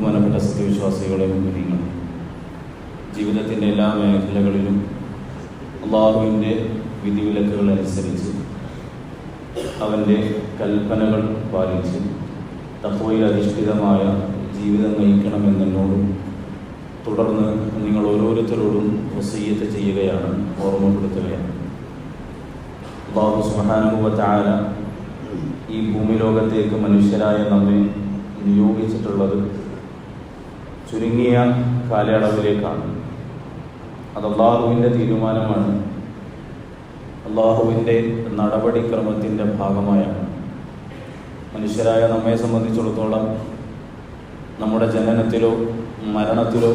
ബഹുമാനപ്പെട്ട സത്യവിശ്വാസികളെ മുമ്പിൽ ജീവിതത്തിൻ്റെ എല്ലാ മേഖലകളിലും അള്ളാഹുവിൻ്റെ വിധിവിലക്കുകൾ അനുസരിച്ച് അവൻ്റെ കൽപ്പനകൾ പാലിച്ച് തഖ്വയിൽ അധിഷ്ഠിതമായ ജീവിതം നയിക്കണമെന്നോടും തുടർന്ന് നിങ്ങൾ ഓരോരുത്തരോടും വസിയ്യത്ത് ചെയ്യുകയാണ്, ഓർമ്മപ്പെടുത്തുകയാണ്. അല്ലാഹു സുബ്ഹാനഹു വ തആല ഈ ഭൂമി ലോകത്തേക്ക് മനുഷ്യരായ നമ്മെ നിയോഗിച്ചിട്ടുള്ളത് ചുരുങ്ങിയ കാലയളവിലേക്കാണ്. അത് അള്ളാഹുവിൻ്റെ തീരുമാനമാണ്, അള്ളാഹുവിൻ്റെ നടപടിക്രമത്തിൻ്റെ ഭാഗമായാണ്. മനുഷ്യരായ നമ്മെ സംബന്ധിച്ചിടത്തോളം നമ്മുടെ ജനനത്തിലോ മരണത്തിലോ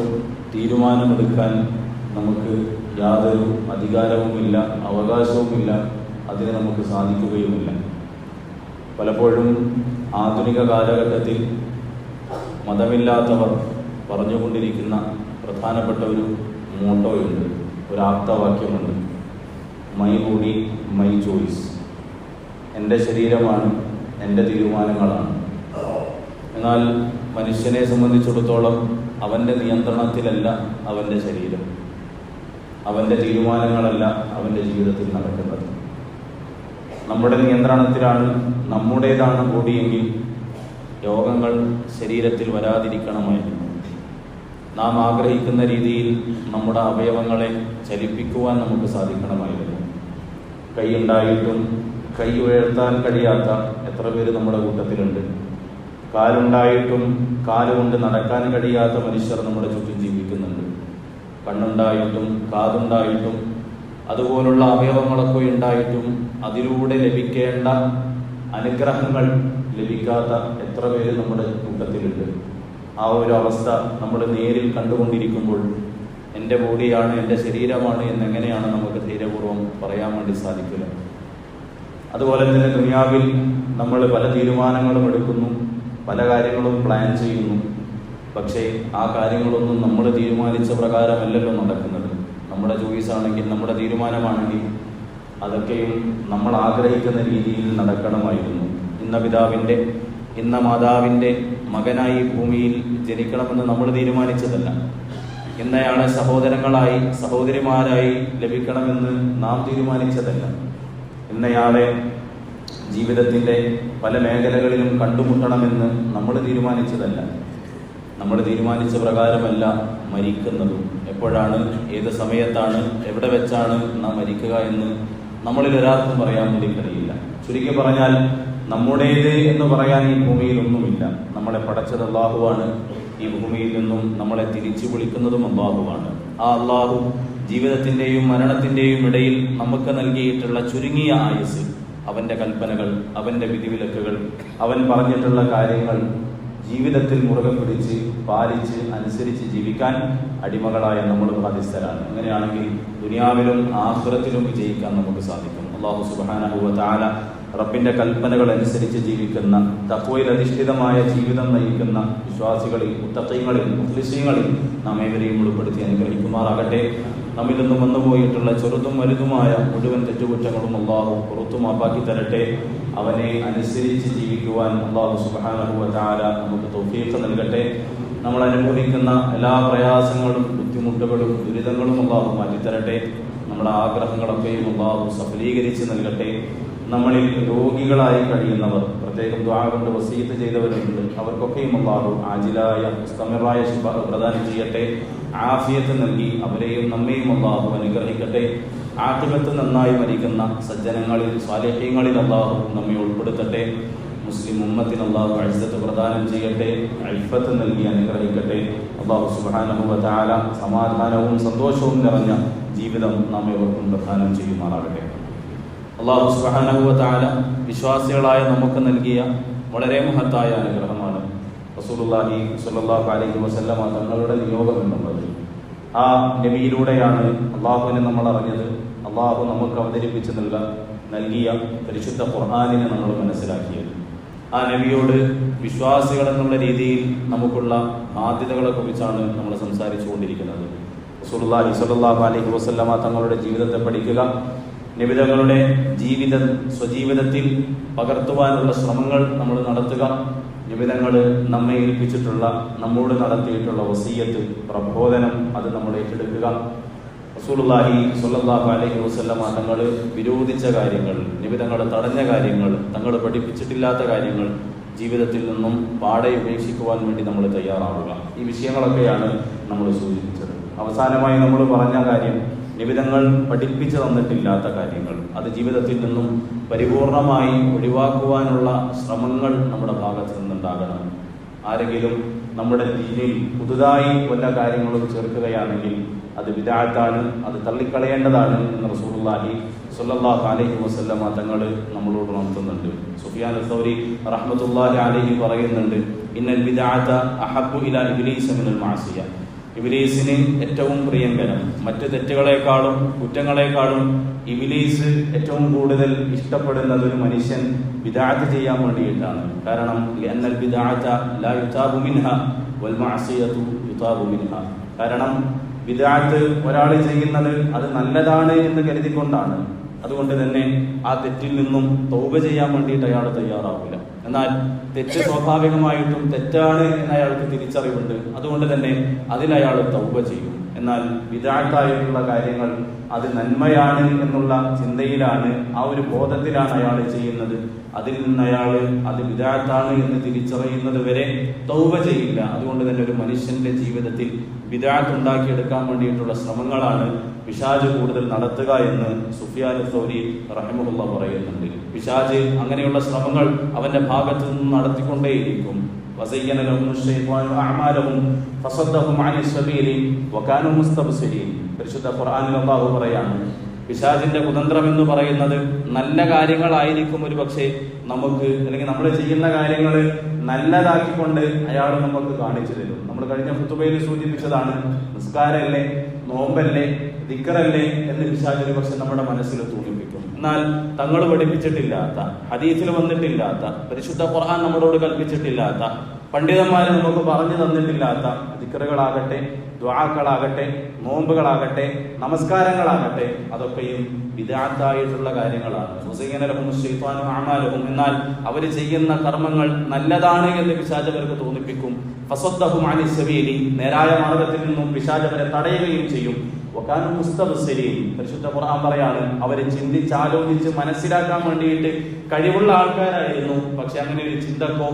തീരുമാനമെടുക്കാൻ നമുക്ക് യാതൊരു അധികാരവുമില്ല, അവകാശവുമില്ല, അതിന് നമുക്ക് സാധിക്കുകയുമില്ല. പലപ്പോഴും ആധുനിക കാലഘട്ടത്തിൽ മതമില്ലാത്തവർ പറഞ്ഞുകൊണ്ടിരിക്കുന്ന പ്രധാനപ്പെട്ട ഒരു മോട്ടോയുണ്ട്, ഒരു ആപ്തവാക്യമുണ്ട്: മൈ ബോഡി മൈ ചോയ്സ്. എൻ്റെ ശരീരമാണ്, എൻ്റെ തീരുമാനങ്ങളാണ്. എന്നാൽ മനുഷ്യനെ സംബന്ധിച്ചിടത്തോളം അവൻ്റെ നിയന്ത്രണത്തിലല്ല അവൻ്റെ ശരീരം, അവൻ്റെ തീരുമാനങ്ങളല്ല അവൻ്റെ ജീവിതത്തിൽ നടക്കുന്നത്. നമ്മുടെ നിയന്ത്രണത്തിലാണ്, നമ്മുടേതാണ് ബോഡിയെങ്കിൽ രോഗങ്ങൾ ശരീരത്തിൽ വരാതിരിക്കണമായിരുന്നു. നാം ആഗ്രഹിക്കുന്ന രീതിയിൽ നമ്മുടെ അവയവങ്ങളെ ചലിപ്പിക്കുവാൻ നമുക്ക് സാധിക്കണമായിരുന്നു. കൈയുണ്ടായിട്ടും കൈ ഉയർത്താൻ കഴിയാത്ത എത്ര പേര് നമ്മുടെ കൂട്ടത്തിലുണ്ട്? കാലുണ്ടായിട്ടും കാലുകൊണ്ട് നടക്കാൻ കഴിയാത്ത മനുഷ്യർ നമ്മുടെ ചുറ്റും ജീവിക്കുന്നുണ്ട്. കണ്ണുണ്ടായിട്ടും കാതുണ്ടായിട്ടും അതുപോലുള്ള അവയവങ്ങളൊക്കെ ഉണ്ടായിട്ടും അതിലൂടെ ലഭിക്കേണ്ട അനുഗ്രഹങ്ങൾ ലഭിക്കാത്ത എത്ര പേര് നമ്മുടെ കൂട്ടത്തിലുണ്ട്? ആ ഒരു അവസ്ഥ നമ്മൾ നേരിൽ കണ്ടുകൊണ്ടിരിക്കുമ്പോൾ എൻ്റെ ബോഡിയാണ്, എൻ്റെ ശരീരമാണ് എന്നെങ്ങനെയാണ് നമുക്ക് ധൈര്യപൂർവ്വം പറയാൻ വേണ്ടി സാധിക്കുക? അതുപോലെ തന്നെ ദുനിയാവിൽ നമ്മൾ പല തീരുമാനങ്ങളും എടുക്കുന്നു, പല കാര്യങ്ങളും പ്ലാൻ ചെയ്യുന്നു. പക്ഷേ ആ കാര്യങ്ങളൊന്നും നമ്മൾ തീരുമാനിച്ച പ്രകാരമല്ലല്ലോ നടക്കുന്നത്. നമ്മുടെ ചോയ്സ് ആണെങ്കിൽ, നമ്മുടെ തീരുമാനമാണെങ്കിൽ അതൊക്കെയും നമ്മൾ ആഗ്രഹിക്കുന്ന രീതിയിൽ നടക്കണമായിരുന്നു. ഇന്ന പിതാവിൻ്റെ, ഇന്ന മാതാവിൻ്റെ മകനായി ഭൂമിയിൽ ജനിക്കണമെന്ന് നമ്മൾ തീരുമാനിച്ചതല്ല. ഇന്നയാളെ സഹോദരങ്ങളായി, സഹോദരിമാരായി ലഭിക്കണമെന്ന് നാം തീരുമാനിച്ചതല്ല. ഇന്നയാളെ ജീവിതത്തിൻ്റെ പല മേഖലകളിലും കണ്ടുമുട്ടണമെന്ന് നമ്മൾ തീരുമാനിച്ചതല്ല. നമ്മൾ തീരുമാനിച്ച പ്രകാരമല്ല മരിക്കുന്നതും. എപ്പോഴാണ്, ഏത് സമയത്താണ്, എവിടെ വെച്ചാണ് നാം മരിക്കുക എന്ന് നമ്മളിൽ ഒരാൾക്കും പറയാൻ വേണ്ടി കഴിയില്ല. ചുരുക്കി പറഞ്ഞാൽ നമ്മുടേത് എന്ന് പറയാൻ ഈ ഭൂമിയിൽ ഒന്നുമില്ല. നമ്മളെ പടച്ചത് അല്ലാഹുവാണ്. ഈ ഭൂമിയിൽ നിന്നും നമ്മളെ തിരിച്ചു വിളിക്കുന്നതും അല്ലാഹുവാണ്. ആ അല്ലാഹു ജീവിതത്തിൻ്റെയും മരണത്തിൻ്റെയും ഇടയിൽ നമുക്ക് നൽകിയിട്ടുള്ള ചുരുങ്ങിയ ആയുസ്, അവൻ്റെ കൽപ്പനകൾ, അവൻ്റെ വിധിവിലക്കുകൾ, അവൻ പറഞ്ഞിട്ടുള്ള കാര്യങ്ങൾ ജീവിതത്തിൽ മുറുകെ പിടിച്ച് പാലിച്ച് അനുസരിച്ച് ജീവിക്കാൻ അടിമകളായ നമ്മൾ ബാധ്യസ്ഥരാണ്. അങ്ങനെയാണെങ്കിൽ ദുനിയാവിലും ആഖിറത്തിലും വിജയിക്കാൻ നമുക്ക് സാധിക്കും. അല്ലാഹു സുബ്ഹാനഹു വ തആല റബ്ബിന്റെ കൽപ്പനകൾ അനുസരിച്ച് ജീവിക്കുന്ന, തഖ്വയിൽ അധിഷ്ഠിതമായ ജീവിതം നയിക്കുന്ന വിശ്വാസികളിൽ, മുത്തഖീങ്ങളിൽ, മുഖ്ലിസീങ്ങളിൽ നാം ഏവരെയും ഉൾപ്പെടുത്തി അനുഗ്രഹിക്കുമാറാകട്ടെ. നമ്മിൽ നിന്നും വന്നുപോയിട്ടുള്ള ചെറുതും വലുതുമായ മുഴുവൻ തെറ്റുകുറ്റങ്ങളും അല്ലാഹു പുറത്തു മാപ്പാക്കി തരട്ടെ. അവനെ അനുസരിച്ച് ജീവിക്കുവാൻ അല്ലാഹു സുബ്ഹാനഹു വ തആല നമുക്ക് തൗഫീഖ് നൽകട്ടെ. നമ്മൾ അനുഭവിക്കുന്ന എല്ലാ പ്രയാസങ്ങളും, ബുദ്ധിമുട്ടുകളും, ദുരിതങ്ങളും അല്ലാഹു മാറ്റിത്തരട്ടെ. നമ്മുടെ ആഗ്രഹങ്ങളൊക്കെയും അല്ലാഹു സഫലീകരിച്ച് നൽകട്ടെ. നമ്മളിൽ രോഗികളായി കഴിയുന്നവർ, പ്രത്യേകം ദുആ കൊണ്ട് വസീയത്ത് ചെയ്തവരുണ്ട്, അവർക്കൊക്കെയും അല്ലാഹു ആജിലായ മുസ്തമിറായ ശിഫ പ്രദാനം ചെയ്യട്ടെ. ആഫിയത്ത് നൽകി അവരെയും നമ്മയും അല്ലാഹു അനുഗ്രഹിക്കട്ടെ. ആഖിബത്ത് നന്നായി മരിക്കുന്ന സജ്ജനങ്ങളിൽ, സ്വാലിഹീങ്ങളിൽ അല്ലാഹു നമ്മെ ഉൾപ്പെടുത്തട്ടെ. മുസ്ലിം ഉമ്മത്തിന് അല്ലാഹു ഇസ്സത്ത് പ്രദാനം ചെയ്യട്ടെ, ഇഫ്ഫത്ത് നൽകി അനുഗ്രഹിക്കട്ടെ. അല്ലാഹു സുബ്ഹാനഹു വ തആല സമാധാനവും സന്തോഷവും നിറഞ്ഞ ജീവിതം നമ്മെ ഓർക്കും പ്രദാനം ചെയ്യുമാറാകട്ടെ. അല്ലാഹു സുബ്ഹാനഹു വ തആല വിശ്വാസികളായ നമുക്ക് നൽകിയ വളരെ മഹത്തായ അനുഗ്രഹമാണ് റസൂലുള്ളാഹി സ്വല്ലല്ലാഹു അലൈഹി വസല്ലമ തങ്ങളുടെ നിയോഗം എന്നുള്ളത്. ആ നബിയിലൂടെയാണ് അള്ളാഹുവിനെ നമ്മൾ അറിഞ്ഞത്. അള്ളാഹു നമുക്ക് അവതരിപ്പിച്ച് നൽകിയ പരിശുദ്ധ ഖുർആനിനെ നമ്മൾ മനസ്സിലാക്കിയത്. ആ നബിയോട് വിശ്വാസികൾ എന്നുള്ള രീതിയിൽ നമുക്കുള്ള ബാധ്യതകളെ കുറിച്ചാണ് നമ്മൾ സംസാരിച്ചു കൊണ്ടിരിക്കുന്നത്. റസൂലുള്ളാഹി സ്വല്ലല്ലാഹു അലൈഹി വസല്ലമ തങ്ങളുടെ ജീവിതത്തെ പഠിക്കുക, നബി തങ്ങളുടെ സ്വജീവിതത്തിൽ പകർത്തുവാനുള്ള ശ്രമങ്ങൾ നമ്മൾ നടത്തുക, നിബിധങ്ങൾ നമ്മെ ഏൽപ്പിച്ചിട്ടുള്ള, നമ്മോട് നടത്തിയിട്ടുള്ള വസിയ്യത്ത്, പ്രബോധനം അത് നമ്മൾ ഏറ്റെടുക്കുക. റസൂലുള്ളാഹി സ്വല്ലല്ലാഹു അലൈഹി വസല്ലമ തങ്ങൾ വിരോധിച്ച കാര്യങ്ങൾ, നിബിധങ്ങൾ തടഞ്ഞ കാര്യങ്ങൾ, തങ്ങൾ പഠിപ്പിച്ചിട്ടില്ലാത്ത കാര്യങ്ങൾ ജീവിതത്തിൽ നിന്നും പാടെ ഉപേക്ഷിക്കുവാൻ വേണ്ടി നമ്മൾ തയ്യാറാവുക. ഈ വിഷയങ്ങളൊക്കെയാണ് നമ്മൾ സൂചിപ്പിച്ചത്. അവസാനമായി നമ്മൾ പറഞ്ഞ കാര്യം, നിബിധങ്ങൾ പഠിപ്പിച്ചു തന്നിട്ടില്ലാത്ത കാര്യങ്ങൾ അത് ജീവിതത്തിൽ നിന്നും പരിപൂർണമായി ഒഴിവാക്കുവാനുള്ള ശ്രമങ്ങൾ നമ്മുടെ ഭാഗത്ത് നിന്നുണ്ടാകണം. ആരെങ്കിലും നമ്മുടെ ദീനിൽ പുതുതായി വല്ല കാര്യങ്ങളും ചേർക്കുകയാണെങ്കിൽ അത് ബിദ്അത്താണ്, അത് തള്ളിക്കളയേണ്ടതാണ് എന്ന് റസൂലുള്ളാഹി സ്വല്ലല്ലാഹു അലൈഹി വസല്ലമ തങ്ങൾ നമ്മളോട് ഉണർത്തുന്നുണ്ട്. സുഫിയാൻ അസ്-സൗരി റഹ്മത്തുള്ളാഹി അലൈഹി പറയുന്നുണ്ട്, ഇന്നൽ ബിദ്അത അഹബ്ബു ഇലാ ഇബ്ലീസ മിനൽ മഅസിയ. ഇബ്ലീസിന് ഏറ്റവും പ്രിയങ്കരം, മറ്റ് തെറ്റുകളെക്കാളും കുറ്റങ്ങളെക്കാളും ഇബ്ലീസ് ഏറ്റവും കൂടുതൽ ഇഷ്ടപ്പെടുന്നത് ഒരു മനുഷ്യൻ ബിദ്അത്ത് ചെയ്യാൻ വേണ്ടിയിട്ടാണ്. കാരണം ലിഅന്നൽ ബിദ്അത ലാ യുതാബു മിൻഹാ വൽ മഅസിയതു യുതാബു മിൻഹാ. കാരണം ബിദ്അത്ത് ഒരാൾ ചെയ്യുന്നത് അത് നല്ലതാണ് എന്ന് കരുതിക്കൊണ്ടാണ്. അതുകൊണ്ട് തന്നെ ആ തെറ്റിൽ നിന്നും തൗബ ചെയ്യാൻ വേണ്ടിയിട്ട് അയാൾ തയ്യാറാവില്ല. എന്നാൽ തെറ്റ് സ്വാഭാവികമായിട്ടും തെറ്റാണ് എന്ന് അയാൾക്ക് തിരിച്ചറിവുണ്ട്. അതുകൊണ്ട് തന്നെ അതിലയാൾ തൗബ ചെയ്യും. എന്നാൽ ബിദ്അത്തായിട്ടുള്ള കാര്യങ്ങൾ അത് നന്മയാണ് എന്നുള്ള ചിന്തയിലാണ്, ആ ഒരു ബോധത്തിലാണ് അയാൾ ചെയ്യുന്നത്. അതിൽ നിന്ന് അയാൾ അത് ബിദ്അത്താണ് എന്ന് തിരിച്ചറിയുന്നത് വരെ തൗബ ചെയ്യില്ല. അതുകൊണ്ട് തന്നെ ഒരു മനുഷ്യന്റെ ജീവിതത്തിൽ ബിദ്അത്ത് ഉണ്ടാക്കിയെടുക്കാൻ വേണ്ടിയിട്ടുള്ള ശ്രമങ്ങളാണ് പിശാച് കൂടുതൽ നടത്തുക എന്ന് സുഫിയാൻ അസ്-സൗരി റഹിമഹുല്ലാഹ് പറയുന്നുണ്ട്. പിശാച് അങ്ങനെയുള്ള ശ്രമങ്ങൾ അവന്റെ ഭാഗത്ത് നിന്ന് നടത്തിക്കൊണ്ടേയിരിക്കും. വസയ്യന ലഹും ശൈത്വാനു അഅമാലഹും ഫസദ്ദഹും അനി സബീലി വകാനൂ മുസ്തബ്സിരീൻ. പരിശുദ്ധ ഖുർആനിൽ അല്ലാഹു പറയാണ്, പിശാചിന്റെ കുതന്ത്രം എന്ന് പറയുന്നത് നല്ല കാര്യങ്ങളായിരിക്കും ഒരു പക്ഷേ നമുക്ക്, അല്ലെങ്കിൽ നമ്മൾ ചെയ്യുന്ന കാര്യങ്ങൾ നല്ലതാക്കിക്കൊണ്ട് അയാൾ നമുക്ക് കാണിച്ചു തരും. നമ്മൾ കഴിഞ്ഞ ഖുതുബയിൽ സൂചിപ്പിച്ചതാണ്, നിസ്കാരമല്ലേ, നോമ്പല്ലേ, ദിക്റല്ലേ എന്ന് പിശാച് ഒരു പക്ഷെ നമ്മുടെ മനസ്സിൽ തൂങ്ങിപ്പിക്കും. എന്നാൽ തങ്ങൾ പഠിപ്പിച്ചിട്ടില്ലാത്ത, ഹദീസിൽ വന്നിട്ടില്ലാത്ത, പരിശുദ്ധ ഖുർആൻ നമ്മളോട് കൽപ്പിച്ചിട്ടില്ലാത്ത, പണ്ഡിതന്മാർ നമുക്ക് പറഞ്ഞു തന്നിട്ടില്ലാത്ത ദിക്റുകളാകട്ടെ, ദുആകളാകട്ടെ, നോമ്പുകളാകട്ടെ, നമസ്കാരങ്ങളാകട്ടെ, അതൊക്കെയും ബിദ്അത്തായിട്ടുള്ള കാര്യങ്ങളാണ്. വസയ്യന ലഹും ശൈത്വാനു അഅമാലഹും. എന്നാൽ അവർ ചെയ്യുന്ന കർമ്മങ്ങൾ നല്ലതാണ് എന്ന് പിശാച് അവർക്ക് തോന്നിപ്പിക്കും. ഫസദ്ദഹും അനി സബീലി. നേരായ മാർഗത്തിൽ നിന്നും പിശാച് അവരെ തടയുകയും ചെയ്യും. വകാനൂ മുസ്തബ്സിരീൻ. പരിശുദ്ധ ഖുർആൻ പറയാണ്, അവരെ ചിന്തിച്ചാലോചിച്ച് മനസ്സിലാക്കാൻ വേണ്ടിയിട്ട് കഴിവുള്ള ആൾക്കാരായിരുന്നു. പക്ഷെ അങ്ങനെ ഒരു ചിന്തക്കോ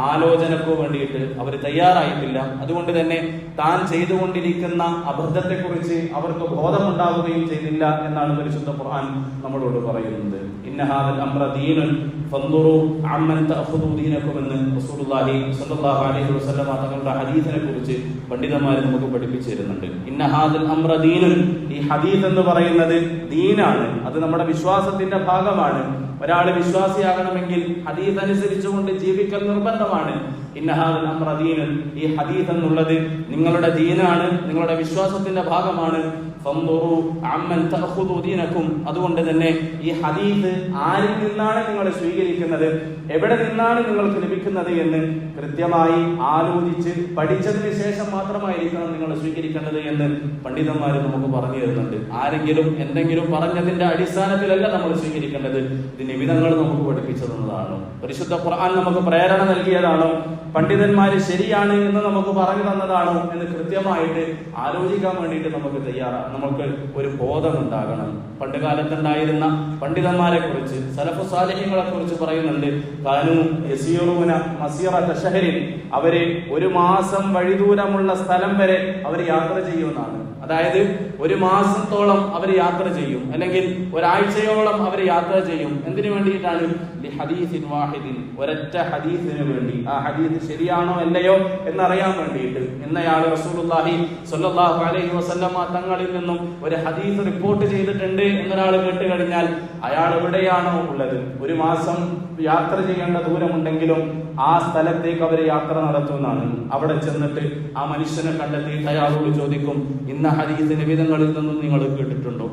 ആലോചനക്കോ വേണ്ടിയിട്ട് അവർ തയ്യാറായിട്ടില്ല. അതുകൊണ്ട് തന്നെ താൻ ചെയ്തുകൊണ്ടിരിക്കുന്ന അബദ്ധത്തെക്കുറിച്ച് അവർക്ക് ബോധമുണ്ടാവുകയും ചെയ്തില്ല എന്നാണ് പരിശുദ്ധ ഖുർആൻ നമ്മളോട് പറയുന്നത്. ഇന്ന ഹാദൽ അംറ ദീനുൻ ഫൻദുറു അമ്മൻ തഅഖുദു ദീനകും എന്ന് റസൂലുള്ളാഹി സ്വല്ലല്ലാഹു അലൈഹി വസല്ലമ തങ്ങളുടെ ഹദീസിനെ കുറിച്ച് പണ്ഡിതന്മാർ നമുക്ക് പഠിപ്പിച്ചു തരുന്നുണ്ട്. ഇന്ന ഹാദൽ അംറ ദീനുൻ. ഈ ഹദീസ് എന്ന് പറയുന്നത് ദീനാണ്, അത് നമ്മുടെ വിശ്വാസത്തിന്റെ ഭാഗമാണ്. ഒരാൾ വിശ്വാസിയാകണമെങ്കിൽ ഹദീസ് അനുസരിച്ചുകൊണ്ട് ജീവിക്കൽ നിർബന്ധമാണ്. ഇന്ന ഹാദൽ അംറ ദീനുൻ. ഈ ഹദീസ് എന്നുള്ളത് നിങ്ങളുടെ ദീനാണ്, നിങ്ങളുടെ വിശ്വാസത്തിന്റെ ഭാഗമാണ്. ഫൻദുറു അമ്മൻ തഅഖുദു ദീനകും. അതുകൊണ്ട് തന്നെ ഈ ഹദീസ് ആരിൽ നിന്നാണ് നിങ്ങൾ സ്വീകരിക്കുന്നത്, എവിടെ നിന്നാണ് നിങ്ങൾക്ക് ലഭിക്കുന്നത് എന്ന് കൃത്യമായി ആലോചിച്ച് പഠിച്ചതിന് ശേഷം മാത്രമായിരിക്കണം നിങ്ങൾ സ്വീകരിക്കേണ്ടത് എന്ന് പണ്ഡിതന്മാർ നമുക്ക് പറഞ്ഞു തരുന്നുണ്ട്. ആരെങ്കിലും എന്തെങ്കിലും പറഞ്ഞതിന്റെ അടിസ്ഥാനത്തിലല്ല നമ്മൾ സ്വീകരിക്കേണ്ടത്. ഇത് നിബിധങ്ങൾ നമുക്ക് പഠിപ്പിച്ചു തന്നതാണോ, പരിശുദ്ധ ഖുർആൻ നമുക്ക് പ്രേരണ നൽകിയതാണോ, പണ്ഡിതന്മാര് ശരിയാണ് എന്ന് നമുക്ക് പറഞ്ഞു തന്നതാണോ എന്ന് കൃത്യമായിട്ട് ആലോചിക്കാൻ വേണ്ടിയിട്ട് നമുക്ക് ഒരു ബോധമുണ്ടാകണം. പണ്ട് കാലത്തുണ്ടായിരുന്ന പണ്ഡിതന്മാരെ കുറിച്ച്, സലഫു സാലിഹ്യങ്ങളെ കുറിച്ച് പറയുന്നുണ്ട്, കാനൂ യസീറൂന മസീറത ശഹരിൻ. അവര് ഒരു മാസം വഴിദൂരമുള്ള സ്ഥലം വരെ അവർ യാത്ര ചെയ്യുമെന്നാണ്. അതായത് ഒരു മാസത്തോളം അവർ യാത്ര ചെയ്യും, അല്ലെങ്കിൽ ഒരാഴ്ചയോളം അവർ യാത്ര ചെയ്യും. എന്തിനു വേണ്ടിയിട്ടാണ്? ലിഹദീസിൻ വാഹിദിൻ. ഒരൊറ്റ ഹദീസിന് വേണ്ടി. ആ ഹദീസ് ശരിയാണോ അല്ലയോ എന്നറിയാൻ വേണ്ടിയിട്ട്. ഇന്നയാൾ റസൂലുള്ളാഹി സ്വല്ലല്ലാഹു അലൈഹി വസല്ലമ തങ്ങളിൽ നിന്നും ഒരു ഹദീസ് റിപ്പോർട്ട് ചെയ്തിട്ടുണ്ട് എന്നൊരാൾ കേട്ട് കഴിഞ്ഞാൽ അയാൾ എവിടെയാണോ ഉള്ളത്, ഒരു മാസം യാത്ര ചെയ്യേണ്ട ദൂരമുണ്ടെങ്കിലും ആ സ്ഥലത്തേക്ക് അവർ യാത്ര നടത്തുന്നതാണ്. അവിടെ ചെന്നിട്ട് ആ മനുഷ്യനെ കണ്ടെത്തിയിട്ട് അയാളോട് ചോദിക്കും, ഇന്ന ഹദീസ് നിബിധങ്ങളിൽ നിന്നും നിങ്ങൾ കേട്ടിട്ടുണ്ടോ?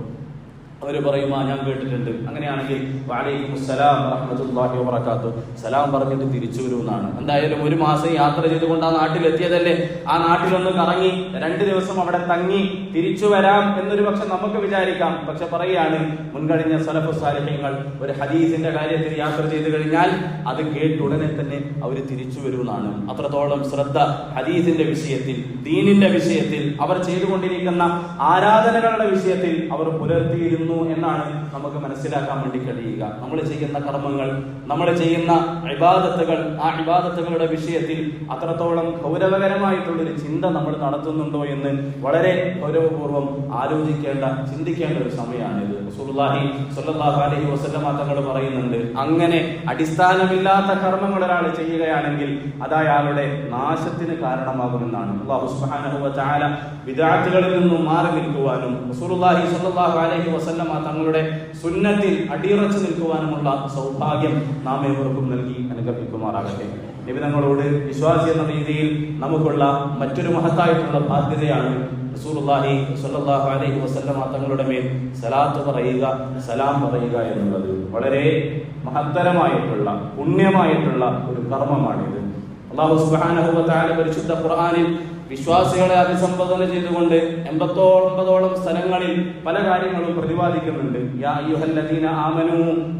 അവർ പറയുമാ ഞാൻ കേട്ടിട്ടുണ്ട്. അങ്ങനെയാണെങ്കിൽ വഅലൈക്കും അസ്സലാം വറഹ്മത്തുള്ളാഹി വബറകാതുഹു, സലാം പറഞ്ഞിട്ട് തിരിച്ചു വരുമെന്നാണ്. എന്തായാലും ഒരു മാസം യാത്ര ചെയ്തുകൊണ്ട് ആ നാട്ടിലെത്തിയതല്ലേ, ആ നാട്ടിലൊന്ന് കറങ്ങി 2 ദിവസം അവിടെ തങ്ങി തിരിച്ചു വരാം എന്നൊരു പക്ഷെ നമുക്ക് വിചാരിക്കാം. പക്ഷെ പറയുകയാണ് മുൻകഴിഞ്ഞ സലഫ് സാലിഹ്യങ്ങൾ ഒരു ഹദീസിന്റെ കാര്യത്തിൽ യാത്ര ചെയ്തു കഴിഞ്ഞാൽ അത് കേട്ടുടനെ തന്നെ അവർ തിരിച്ചു വരുമെന്നാണ്. അത്രത്തോളം ശ്രദ്ധ ഹദീസിന്റെ വിഷയത്തിൽ, ദീനിന്റെ വിഷയത്തിൽ, അവർ ചെയ്തുകൊണ്ടിരിക്കുന്ന ആരാധനകളുടെ വിഷയത്തിൽ അവർ പുലർത്തിയിരുന്നു എന്നാണ് നമുക്ക് മനസ്സിലാക്കാൻ വേണ്ടി കഴിയുക. നമ്മൾ ചെയ്യുന്ന കർമ്മങ്ങൾ, നമ്മൾ ചെയ്യുന്ന ഇബാദത്തുകൾ, ആ ഇബാദത്തുകളുടെ വിഷയത്തിൽ അത്രത്തോളം ഗൗരവകരമായിട്ടുള്ളൊരു ചിന്ത നമ്മൾ നടത്തുന്നുണ്ടോ എന്ന് വളരെ ഗൗരവപൂർവ്വം ആലോചിക്കേണ്ട, ചിന്തിക്കേണ്ട ഒരു സമയമാണിത്. റസൂലുള്ളാഹി സ്വല്ലല്ലാഹു അലൈഹി വസല്ലം തങ്ങൾ പറയുന്നുണ്ട്, അങ്ങനെ അടിസ്ഥാനമില്ലാത്ത കർമ്മങ്ങൾ ഒരാൾ ചെയ്യുകയാണെങ്കിൽ അത് അയാളുടെ നാശത്തിന് കാരണമാകുമെന്നാണ്. അല്ലാഹു സുബ്ഹാനഹു വ തആല ബിദ്അത്തുകളിൽ നിന്നും മാറി നിൽക്കുവാനും റസൂലുള്ളാഹി സ്വല്ലല്ലാഹു അലൈഹി വസല്ലം തങ്ങളുടെ സുന്നത്തിൽ അടിയുറച്ചു നിൽക്കുവാനുമുള്ള സൗഭാഗ്യം നാം ഏവർക്കും നൽകി അനുഗ്രഹിക്കുമാറാകട്ടെ. നബി തങ്ങളോട് വിശ്വാസി എന്ന രീതിയിൽ നമുക്കുള്ള മറ്റൊരു മഹത്തായിട്ടുള്ള ബാധ്യതയാണ് റസൂലുള്ളാഹി സ്വല്ലല്ലാഹു അലൈഹി വസല്ലം തങ്ങളുടെ മേൽ സലാത്ത് പറയുക, സലാം പറയുക എന്നുള്ളത് വളരെ മഹത്തരമായിട്ടുള്ള പുണ്യമായിട്ടുള്ള ഒരു കർമ്മമാണിത്. അല്ലാഹു സുബ്ഹാനഹു വ തആല പരിശുദ്ധ ഖുർആനിൽ വിശ്വാസികളെ അഭിസംബോധന ചെയ്തുകൊണ്ട് 89 സ്ഥലങ്ങളിൽ പല കാര്യങ്ങളും പ്രതിപാദിക്കുന്നുണ്ട്. യാ അയ്യുഹല്ലദീന ആമനൂ,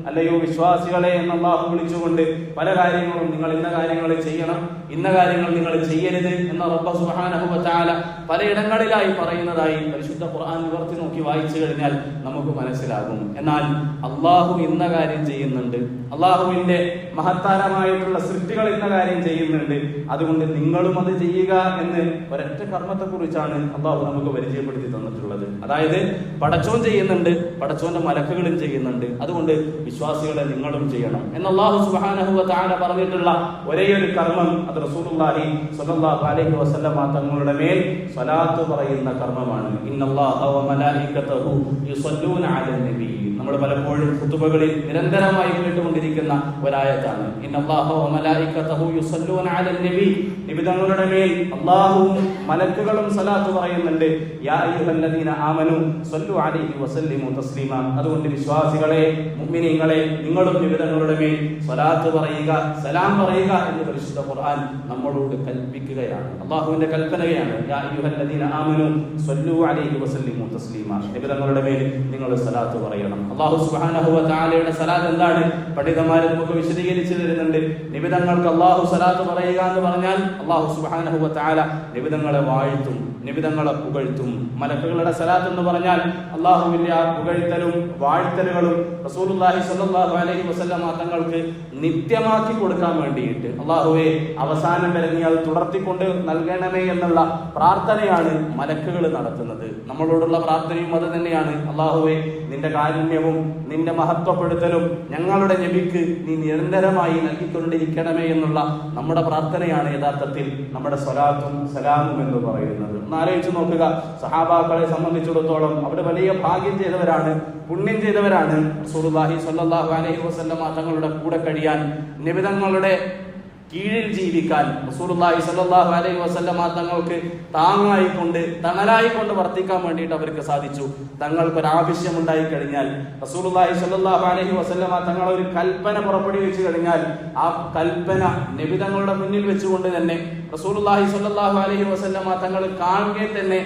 അല്ലയോ വിശ്വാസികളെ എന്ന് അല്ലാഹു വിളിച്ചുകൊണ്ട് പല കാര്യങ്ങളും നിങ്ങൾ ഇന്ന കാര്യങ്ങൾ ചെയ്യണം, ഇന്ന കാര്യങ്ങൾ നിങ്ങൾ ചെയ്യരുത് എന്ന റബ്ബ് സുബ്ഹാനഹു വ തആല പലയിടങ്ങളിലായി പറയുന്നതായി പരിശുദ്ധ ഖുർആൻ നിവർത്തി നോക്കി വായിച്ചു കഴിഞ്ഞാൽ നമുക്ക് മനസ്സിലാകും. എന്നാൽ അല്ലാഹു ഇന്ന കാര്യം ചെയ്യുന്നുണ്ട്, അല്ലാഹുവിന്റെ മഹത്താരമായിട്ടുള്ള സൃഷ്ടികൾ ഇന്ന കാര്യം ചെയ്യുന്നുണ്ട്, അതുകൊണ്ട് നിങ്ങളും അത് ചെയ്യുക എന്ന് ഒരൊറ്റ കർമ്മത്തെ കുറിച്ചാണ് അല്ലാഹു നമുക്ക് പരിചയപ്പെടുത്തി തന്നിട്ടുള്ളത്. അതായത് പടച്ചോൻ ചെയ്യുന്നുണ്ട്, പടച്ചോന്റെ മലക്കുകളും ചെയ്യുന്നുണ്ട്, അതുകൊണ്ട് വിശ്വാസികളെ നിങ്ങളും ചെയ്യണം എന്ന് അല്ലാഹു സുബ്ഹാനഹു വ തആല പറഞ്ഞിട്ടുള്ള ഒരേയൊരു കർമ്മം അത് റസൂലുള്ളാഹി സ്വല്ലല്ലാഹു അലൈഹി വസല്ലം തങ്ങളുടെ മേൽ സ്വലാത്ത് പറയുന്ന കർമ്മമാണ്. ഇന്നല്ലാഹ വ മലായികതഹു യുസല്ലൂന അലൻ നബി. നമ്മൾ പലപ്പോഴും ഖുതുബകളിൽ നിരന്തരമായി കേട്ടുകൊണ്ടിരിക്കുന്ന ഒരായത്താണ്. ഇന്നല്ലാഹ വ മലായികതഹു യുസല്ലൂന അലൻ നബി. നബി തങ്ങളുടെ മേൽ അല്ലാഹുവും മലക്കുകളും സലാത്ത് പറയുന്നുണ്ട്. യാ അയ്യുഹല്ലദീന ആമനൂ സ്വല്ലു അലൈഹി വസല്ലിമു തസ്ലീമാ. അതുകൊണ്ട് വിശ്വാസികളെ, മുഅ്മിനീങ്ങളെ, നിങ്ങളും നബി തങ്ങളുടെ മേൽ സ്വലാത്ത് പറയുക, സലാം പറയുക എന്ന് പരിശുദ്ധ ഖുർആൻ നമ്മളോട് കൽപ്പിക്കുകയാണ്. അല്ലാഹുവിന്റെ കൽപ്പനയാണ്. യാ അയ്യുഹല്ലദീന ആമനൂ സ്വല്ലു അലൈഹി വസല്ലിമു തസ്ലീമാ. നബി തങ്ങളുടെ മേൽ നിങ്ങൾ സലാത്ത് പറയണം. അല്ലാഹു സുബ്ഹാനഹു വ തആലയുടെ സലാത്ത് എന്താണ്? പണ്ഡിതന്മാർ നമുക്ക് വിശദീകരിച്ചു തരുന്നുണ്ട്. നബി തങ്ങൾക്ക് അല്ലാഹു സലാത്ത് പറയുക എന്ന് പറഞ്ഞാൽ അല്ലാഹു സുബ്ഹാനഹു വ തആല നബി തങ്ങളെ വാഴ്ത്തും, നബി തങ്ങളെ പുകഴ്ത്തും. മലക്കുകളുടെ സലാത്ത് എന്ന് പറഞ്ഞാൽ അല്ലാഹുവിന്റെ ആ പുകഴ്ത്തലും വാഴ്ത്തലുകളും റസൂലുള്ളാഹി സ്വല്ലല്ലാഹു അലൈഹി വസല്ലം തങ്ങൾക്ക് നിത്യമാക്കി കൊടുക്കാൻ വേണ്ടിയിട്ട് അല്ലാഹുവേ അവസാനം വരെ നീ അത് തുടർത്തിക്കൊണ്ട് നൽകണമേ എന്നുള്ള പ്രാർത്ഥനയാണ് മലക്കുകൾ നടത്തുന്നത്. നമ്മളോടുള്ള പ്രാർത്ഥനയും അത് തന്നെയാണ്. അല്ലാഹുവേ നിന്റെ കാരുണ്യവും നിന്റെ മഹത്വപ്പെടുത്തലും ഞങ്ങളുടെ നബിക്ക് നീ നിരന്തരമായി നൽകിക്കൊണ്ടിരിക്കണമേ എന്നുള്ള നമ്മുടെ പ്രാർത്ഥനയാണ് യഥാർത്ഥത്തിൽ നമ്മുടെ സ്വലാത്തും സലാമും എന്ന് പറയുന്നത്. ഒന്ന് ആലോചിച്ച് നോക്കുക, സഹാബാക്കളെ സംബന്ധിച്ചിടത്തോളം അവർ വലിയ ഭാഗ്യം ചെയ്തവരാണ്, പുണ്യം ചെയ്തവരാണ്. റസൂലുള്ളാഹി സ്വല്ലല്ലാഹു അലൈഹി വസല്ലം തങ്ങളുടെ കൂടെ കഴിയാൻ, നബി തങ്ങളുടെ കീഴിൽ ജീവിക്കാൻ, റസൂലുള്ളാഹി സ്വല്ലല്ലാഹു അലൈഹി വസല്ലം തങ്ങൾക്ക് താങ്ങായിക്കൊണ്ട് തണലായിക്കൊണ്ട് വർത്തിക്കാൻ വേണ്ടിയിട്ട് അവർക്ക് സാധിച്ചു. തങ്ങൾക്കൊരാവശ്യം ഉണ്ടായി കഴിഞ്ഞാൽ റസൂലുള്ളാഹി സ്വല്ലല്ലാഹു അലൈഹി വസല്ലം തങ്ങൾ ഒരു കൽപ്പന പുറപ്പെടുവിച്ചു കഴിഞ്ഞാൽ ആ കൽപ്പന നബി തങ്ങളുടെ മുന്നിൽ വെച്ചുകൊണ്ട് തന്നെ റസൂലുള്ളാഹി സ്വല്ലല്ലാഹു അലൈഹി വസല്ലം തങ്ങൾ കാണുകയെ തന്നെ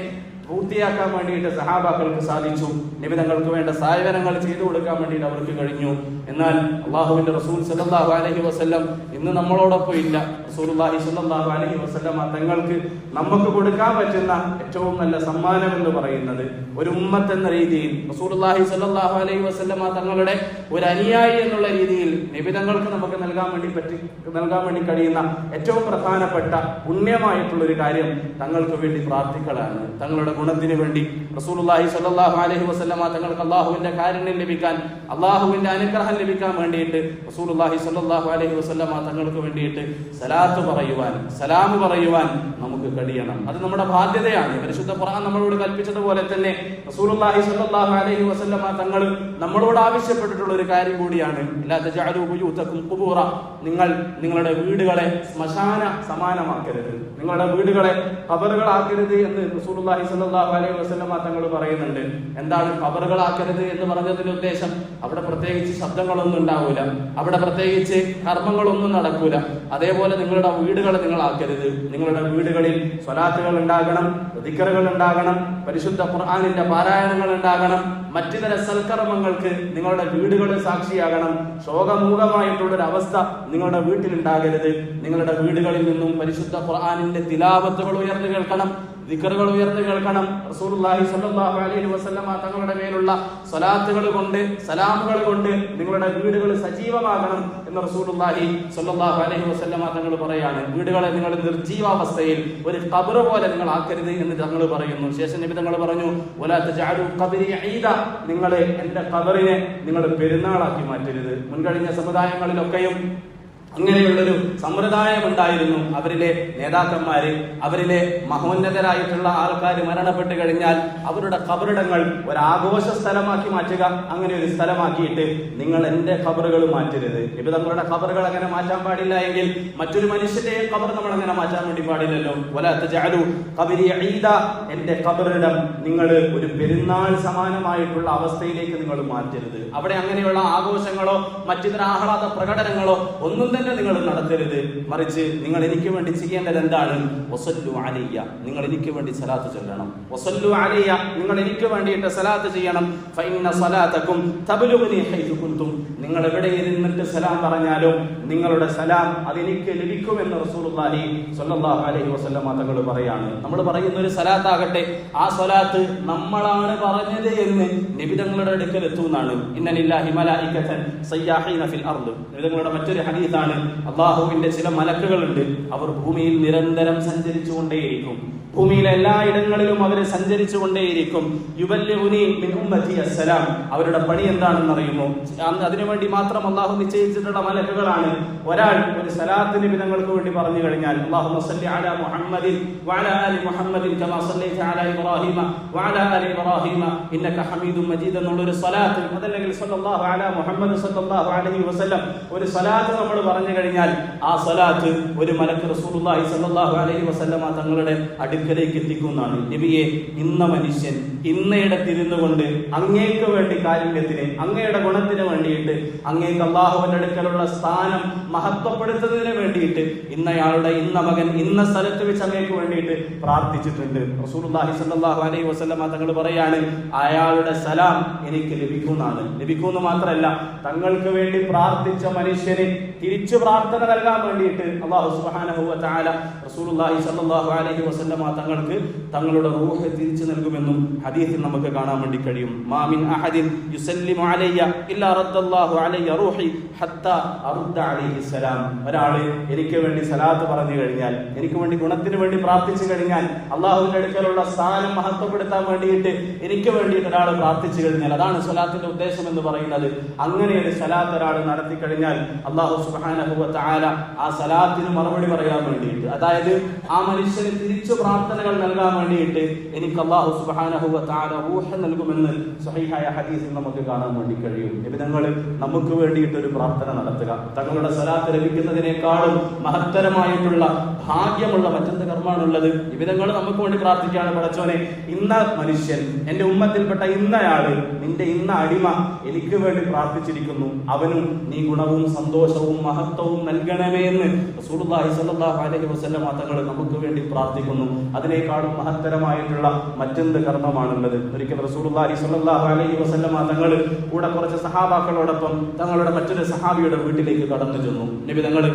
പൂർത്തിയാക്കാൻ വേണ്ടിയിട്ട് സഹാബാക്കൾക്ക് സാധിച്ചു. നബി തങ്ങൾക്ക് വേണ്ട സഹായങ്ങൾ ചെയ്തു കൊടുക്കാൻ വേണ്ടിയിട്ട് അവർക്ക് കഴിഞ്ഞു. എന്നാൽ അല്ലാഹുവിന്റെ റസൂൽ സ്വല്ലല്ലാഹു അലൈഹി വസല്ലം ഇന്ന് നമ്മളോടൊപ്പം ഇല്ല. റസൂലുള്ളാഹി സ്വല്ലല്ലാഹു അലൈഹി വസല്ലം തങ്ങൾക്ക് നമുക്ക് കൊടുക്കാൻ പറ്റുന്ന ഏറ്റവും നല്ല സമ്മാനം എന്ന് പറയുന്നത് ഒരു ഉമ്മത്ത് എന്ന രീതിയിൽ റസൂലുള്ളാഹി സ്വല്ലല്ലാഹു അലൈഹി വസല്ലം തങ്ങളുടെ ഒരു അനുയായി എന്നുള്ള രീതിയിൽ നബി തങ്ങൾക്ക് നമുക്ക് നൽകാൻ വേണ്ടി കഴിയുന്ന ഏറ്റവും പ്രധാനപ്പെട്ട പുണ്യമായിട്ടുള്ള ഒരു കാര്യം തങ്ങൾക്ക് വേണ്ടി പ്രാർത്ഥിക്കലാണ്. തങ്ങളുടെ ഗുണത്തിന് വേണ്ടി റസൂലുള്ളാഹി സ്വല്ലല്ലാഹു അലൈഹി വസല്ലം തങ്ങൾക്ക് അല്ലാഹുവിന്റെ കാരുണ്യം ലഭിക്കാൻ, അല്ലാഹുവിന്റെ അനുഗ്രഹം ലഭിക്കാൻ വേണ്ടിയിട്ട് റസൂലുള്ളാഹി സ്വല്ലല്ലാഹു അലൈഹി വസല്ലം തങ്ങൾക്ക് വേണ്ടിയിട്ട് സലാത്ത് പറയുവാൻ, സലാം പറയുവാൻ നമുക്ക് കഴിയണം. അത് നമ്മുടെ ബാധ്യതയാണ്. പരിശുദ്ധ ഖുർആൻ നമ്മളോട് കൽപ്പിച്ചതുപോലെ തന്നെ റസൂലുള്ളാഹി സ്വല്ലല്ലാഹു അലൈഹി വസല്ലം തങ്ങൾ നമ്മളോട് ആവശ്യപ്പെട്ടിട്ടുള്ള ഒരു കാര്യം കൂടിയാണ്. ലാ തജഅലൂ ബുയൂതകും ഖുബൂറ. നിങ്ങൾ നിങ്ങളുടെ വീടുകളെ ശ്മശാന സമാനമാക്കരുത്, നിങ്ങളുടെ വീടുകളെ ഖബറുകളാക്കരുത് എന്ന് റസൂലുള്ളാഹി സ്വല്ലല്ലാഹു സ്വല്ലല്ലാഹു അലൈഹി വസല്ലം തങ്ങൾ പറയുന്നുണ്ട്, എന്താണ് ഖബറുകളാക്കരുത് എന്ന് പറഞ്ഞതിന്റെ ഉദ്ദേശം? അവിടെ പ്രത്യേകിച്ച് ശബ്ദങ്ങളൊന്നും ഉണ്ടാവൂല, അവിടെ പ്രത്യേകിച്ച് കർമ്മങ്ങളൊന്നും നടക്കൂല. അതേപോലെ നിങ്ങളുടെ വീടുകൾ നിങ്ങൾ ആക്കരുത്. നിങ്ങളുടെ വീടുകളിൽ സ്വലാത്തുകൾ ഉണ്ടാകണം, ദിക്റുകൾ ഉണ്ടാകണം, പരിശുദ്ധ ഖുർആനിന്റെ പാരായണങ്ങൾ ഉണ്ടാകണം, മറ്റു തര സൽക്കർമ്മങ്ങൾക്ക് നിങ്ങളുടെ വീടുകൾ സാക്ഷിയാകണം. ശോകമൂകമായിട്ടുള്ളൊരു അവസ്ഥ നിങ്ങളുടെ വീട്ടിലുണ്ടാകരുത്. നിങ്ങളുടെ വീടുകളിൽ നിന്നും പരിശുദ്ധ ഖുർആനിന്റെ തിലാവത്തുകൾ ഉയർന്നു കേൾക്കണം, ദിക്റുകൾ ഉയർന്നു കേൾക്കണം. റസൂലുള്ളാഹി സ്വല്ലല്ലാഹു അലൈഹി വസല്ലം തങ്ങളുടെ മേലുള്ള സ്വലാത്തുകൾ കൊണ്ട്, സലാമുകൾ കൊണ്ട് നിങ്ങളുടെ വീടുകൾ സജീവമാകണം എന്ന് റസൂലുള്ളാഹി സ്വല്ലല്ലാഹു അലൈഹി വസല്ലം തങ്ങൾ പറയാണ്. വീടുകളെ നിങ്ങൾ നിർജീവാവസ്ഥയിൽ ഒരു ഖബർ പോലെ നിങ്ങൾ ആക്കരുത് എന്ന് തങ്ങൾ പറയുന്നു. ശേഷം നബി തങ്ങൾ പറഞ്ഞു, വലാ തജഅലു ഖബരി ഈദ, നിങ്ങൾ എന്റെ ഖബറിനെ നിങ്ങൾ പെരുന്നാളാക്കി മാറ്റരുത്. മുൻകഴിഞ്ഞ സമുദായങ്ങളിലൊക്കെയും അങ്ങനെയുള്ളൊരു സമ്പ്രദായം ഉണ്ടായിരുന്നു. അവരിലെ നേതാക്കന്മാര്, അവരിലെ മഹോന്നതരായിട്ടുള്ള ആൾക്കാർ മരണപ്പെട്ട് കഴിഞ്ഞാൽ അവരുടെ ഖബറിടങ്ങൾ ഒരാഘോഷ സ്ഥലമാക്കി മാറ്റുക. അങ്ങനെ ഒരു സ്ഥലമാക്കിയിട്ട് നിങ്ങൾ എന്റെ ഖബറുകൾ മാറ്റരുത്. ഇപ്പൊ തങ്ങളുടെ ഖബറുകൾ അങ്ങനെ മാറ്റാൻ പാടില്ല എങ്കിൽ മറ്റൊരു മനുഷ്യന്റെയും ഖബർ നമ്മൾ അങ്ങനെ മാറ്റാൻ വേണ്ടി പാടില്ലല്ലോ. വലാ തജഅലു ഖബരി ഈദ, എന്റെ ഖബറിടം നിങ്ങൾ ഒരു പെരുന്നാൾ സമാനമായിട്ടുള്ള അവസ്ഥയിലേക്ക് നിങ്ങൾ മാറ്റരുത്. അവിടെ അങ്ങനെയുള്ള ആഘോഷങ്ങളോ മറ്റിതര ആഹ്ലാദ പ്രകടനങ്ങളോ ഒന്നും തന്നെ നിങ്ങൾ നടത്തരുത്. മറിച്ച് നിങ്ങൾ എനിക്ക് വേണ്ടി ചെയ്യേണ്ടത് എന്താണ്? വസല്ലു അലയ്യ, നിങ്ങൾ എനിക്ക് വേണ്ടി സലാത്ത് ചൊല്ലണം. വസല്ലു അലയ്യ, നിങ്ങൾ എനിക്ക് വേണ്ടിയിട്ട് സലാത്ത് ചെയ്യണം. ഫഇന്ന സലാതകും തബ്ലുഗ്നി ഹൈതു കുൻതും, നിങ്ങൾ എവിടെ ഇരുന്നിട്ട് സലാം പറഞ്ഞാലും നിങ്ങളുടെ സലാം അതെനിക്ക് ലഭിക്കുമെന്ന് റസൂലുള്ളാഹി സ്വല്ലല്ലാഹു അലൈഹി വസല്ലം തങ്ങൾ പറയാണ്. നമ്മൾ പറയുന്ന ഒരു സലാത്താകട്ടെ, ആ സലാത്ത് നമ്മളാണ് പറഞ്ഞത് എന്ന് നബി തങ്ങളുടെ അടുക്കൽ എത്തുന്നതാണ്. ഇന്ന ലില്ലാഹി മലായികതൻ സയ്യാഹീന ഫിൽ അർദ്, നബി തങ്ങളുടെ മറ്റൊരു ഹദീസാണ്. അല്ലാഹുവിന്റെ ചില മലക്കുകളുണ്ട്, അവർ ഭൂമിയിൽ നിരന്തരം സഞ്ചരിച്ചു കൊണ്ടേയിരിക്കും. ഭൂമിയിലെ എല്ലായിടങ്ങളിലും അവർ സഞ്ചരിച്ചു കൊണ്ടേയിരിക്കും. യുബല്ലിഗുനി മിൻ ഉമ്മതി അസ്സലാം, അവരുടെ പണി എന്താണെന്ന് അറിയുമോ? അതിനുവേണ്ടി മാത്രം അല്ലാഹു നിശ്ചയിച്ചിട്ടുള്ള മലക്കുകളാണ്. ഒരാൾ ഒരു സലാത്ത് നബി തങ്ങൾക്ക് വേണ്ടി പറഞ്ഞു കഴിഞ്ഞാൽ, അല്ലാഹുമ്മ സല്ലി അലാ മുഹമ്മദിൻ വഅലാ ആലി മുഹമ്മദിൻ കമാ സല്ലൈത അലാ ഇബ്രാഹീമ വഅലാ ആലി ഇബ്രാഹീമ ഇന്നക ഹമീദും മജീദ് എന്നുള്ള ഒരു സലാത്ത്, അതല്ലെങ്കിൽ സല്ലല്ലാഹു അലാ മുഹമ്മദ് സല്ലല്ലാഹു അലൈഹി വസല്ലം ഒരു സലാത്ത് നമ്മൾ പറഞ്ഞു കഴിഞ്ഞാൽ ആ സലാത്ത് ഒരു മലക്ക് റസൂലുള്ളാഹി സല്ലല്ലാഹു അലൈഹി വസല്ലം തങ്ങളുടെ അടുക്കലേക്ക് എത്തിക്കുന്നതാണ്. നബിയെ, ഇന്ന മനുഷ്യൻ ഇന്നയിടത്തിരുന്നു കൊണ്ട് അങ്ങേക്ക് വേണ്ടി കാരുണ്യത്തിന്, അങ്ങയുടെ ഗുണത്തിന് വേണ്ടിയിട്ട്, അങ്ങേക്ക് അല്ലാഹുവിന്റെ അടുക്കലുള്ള സ്ഥാനം മഹത്വപ്പെടുത്തുന്നതിന് വേണ്ടിയിട്ട് ഇന്നയാളുടെ ഇന്ന മകൻ ഇന്ന സ്ഥലത്ത് വെച്ച് അങ്ങേക്ക് വേണ്ടിയിട്ട് പ്രാർത്ഥിച്ചിട്ടുണ്ട്. റസൂലുള്ളാഹി സ്വല്ലല്ലാഹു അലൈഹി വസല്ലം തങ്ങൾ പറയാണ്, അയാളുടെ സലാം എനിക്ക് ലഭിക്കുന്നതാണ്. ലഭിക്കുന്നു മാത്രമല്ല, തങ്ങൾക്ക് വേണ്ടി പ്രാർത്ഥിച്ച മനുഷ്യന് തിരിച്ചു പ്രാർത്ഥന നൽകാൻ വേണ്ടിയിട്ട് അല്ലാഹു സുബ്ഹാനഹു വ തആല റസൂലുള്ളാഹി സ്വല്ലല്ലാഹു അലൈഹി വസല്ലം തങ്ങൾക്ക് തങ്ങളുടെ റൂഹ് തിരിച്ചു നൽകുമെന്നും ഹദീസിൽ നമുക്ക് കാണാൻ വേണ്ടി കഴിയും. മാ മിൻ അഹദിൻ യുസല്ലിമു അലയ്യ ഇല്ലാ റദ്ദല്ലാഹു അലയ്യ റൂഹി ഹത്താ അർദ അലൈഹി സലാം. ഒരാൾ എനിക്ക് വേണ്ടി സലാത്ത് പറഞ്ഞു കഴിഞ്ഞാൽ, എനിക്ക് വേണ്ടി ഗുണത്തിന് വേണ്ടി പ്രാർത്ഥിച്ചു കഴിഞ്ഞാൽ, അല്ലാഹുവിന്റെ അടുക്കലുള്ള സ്ഥാനം മഹത്വപ്പെടുത്താൻ വേണ്ടിയിട്ട് എനിക്ക് വേണ്ടിയിട്ട് ഒരാൾ പ്രാർത്ഥിച്ചു കഴിഞ്ഞാൽ, അതാണ് സലാത്തിന്റെ ഉദ്ദേശം എന്ന് പറയുന്നത്. അങ്ങനെ ഒരു സലാത്ത് ഒരാൾ നടത്തി കഴിഞ്ഞാൽ അല്ലാഹു സുബ്ഹാനഹു വ തആല ആ സലാത്തിന് മറുപടി പറയാൻ വേണ്ടിയിട്ട്, അതായത് ആ മനുഷ്യന് തിരിച്ചു പ്രാർത്ഥനകൾ നൽകാൻ വേണ്ടിയിട്ട് എനിക്ക് അല്ലാഹു സുബ്ഹാനഹു വ തആല റൂഹ് നൽകുമെന്ന് സ്വഹീഹായ ഹദീസിൽ നമുക്ക് കാണാൻ വേണ്ടി കഴിയും. നബിതങ്ങൾ നമുക്ക് വേണ്ടിയിട്ട് ഒരു പ്രാർത്ഥന നടത്തുക, തങ്ങളുടെ സലാത്ത് ലഭിക്കുന്നതിനേക്കാളും മഹത്തരമായിട്ടുള്ള ഭാഗ്യമുള്ള മറ്റെന്ത് കർമ്മമാണുള്ളത്? നബിതങ്ങൾ നമുക്ക് വേണ്ടി പ്രാർത്ഥിക്കുകയാണ്, പടച്ചോനെ, ഇന്ന മനുഷ്യൻ, എന്റെ ഉമ്മത്തിൽപ്പെട്ട ഇന്നയാള്, നിന്റെ ഇന്ന അടിമ എനിക്ക് വേണ്ടി പ്രാർത്ഥിച്ചിരിക്കുന്നു, അവനും നീ ഗുണവും സന്തോഷവും മഹത്വവും നൽകണമേ എന്ന് റസൂലുള്ളാഹി സ്വല്ലല്ലാഹു അലൈഹി വസല്ലം തങ്ങൾ നമുക്ക് വേണ്ടി പ്രാർത്ഥിക്കുന്നു. അതിനേക്കാളും മഹത്തരമായിട്ടുള്ള മറ്റെന്ത് കർമ്മമാണുള്ളത്? ഒരിക്കൽ റസൂലുള്ളാഹി സ്വല്ലല്ലാഹു അലൈഹി വസല്ലം തങ്ങൾ കൂടെ കുറച്ച് സഹാബാക്കളോടൊപ്പം തങ്ങളുടെ മറ്റൊരു സഹാബിയുടെ വീട്ടിലേക്ക് കടന്നു ചെന്നു. നബി തങ്ങൾ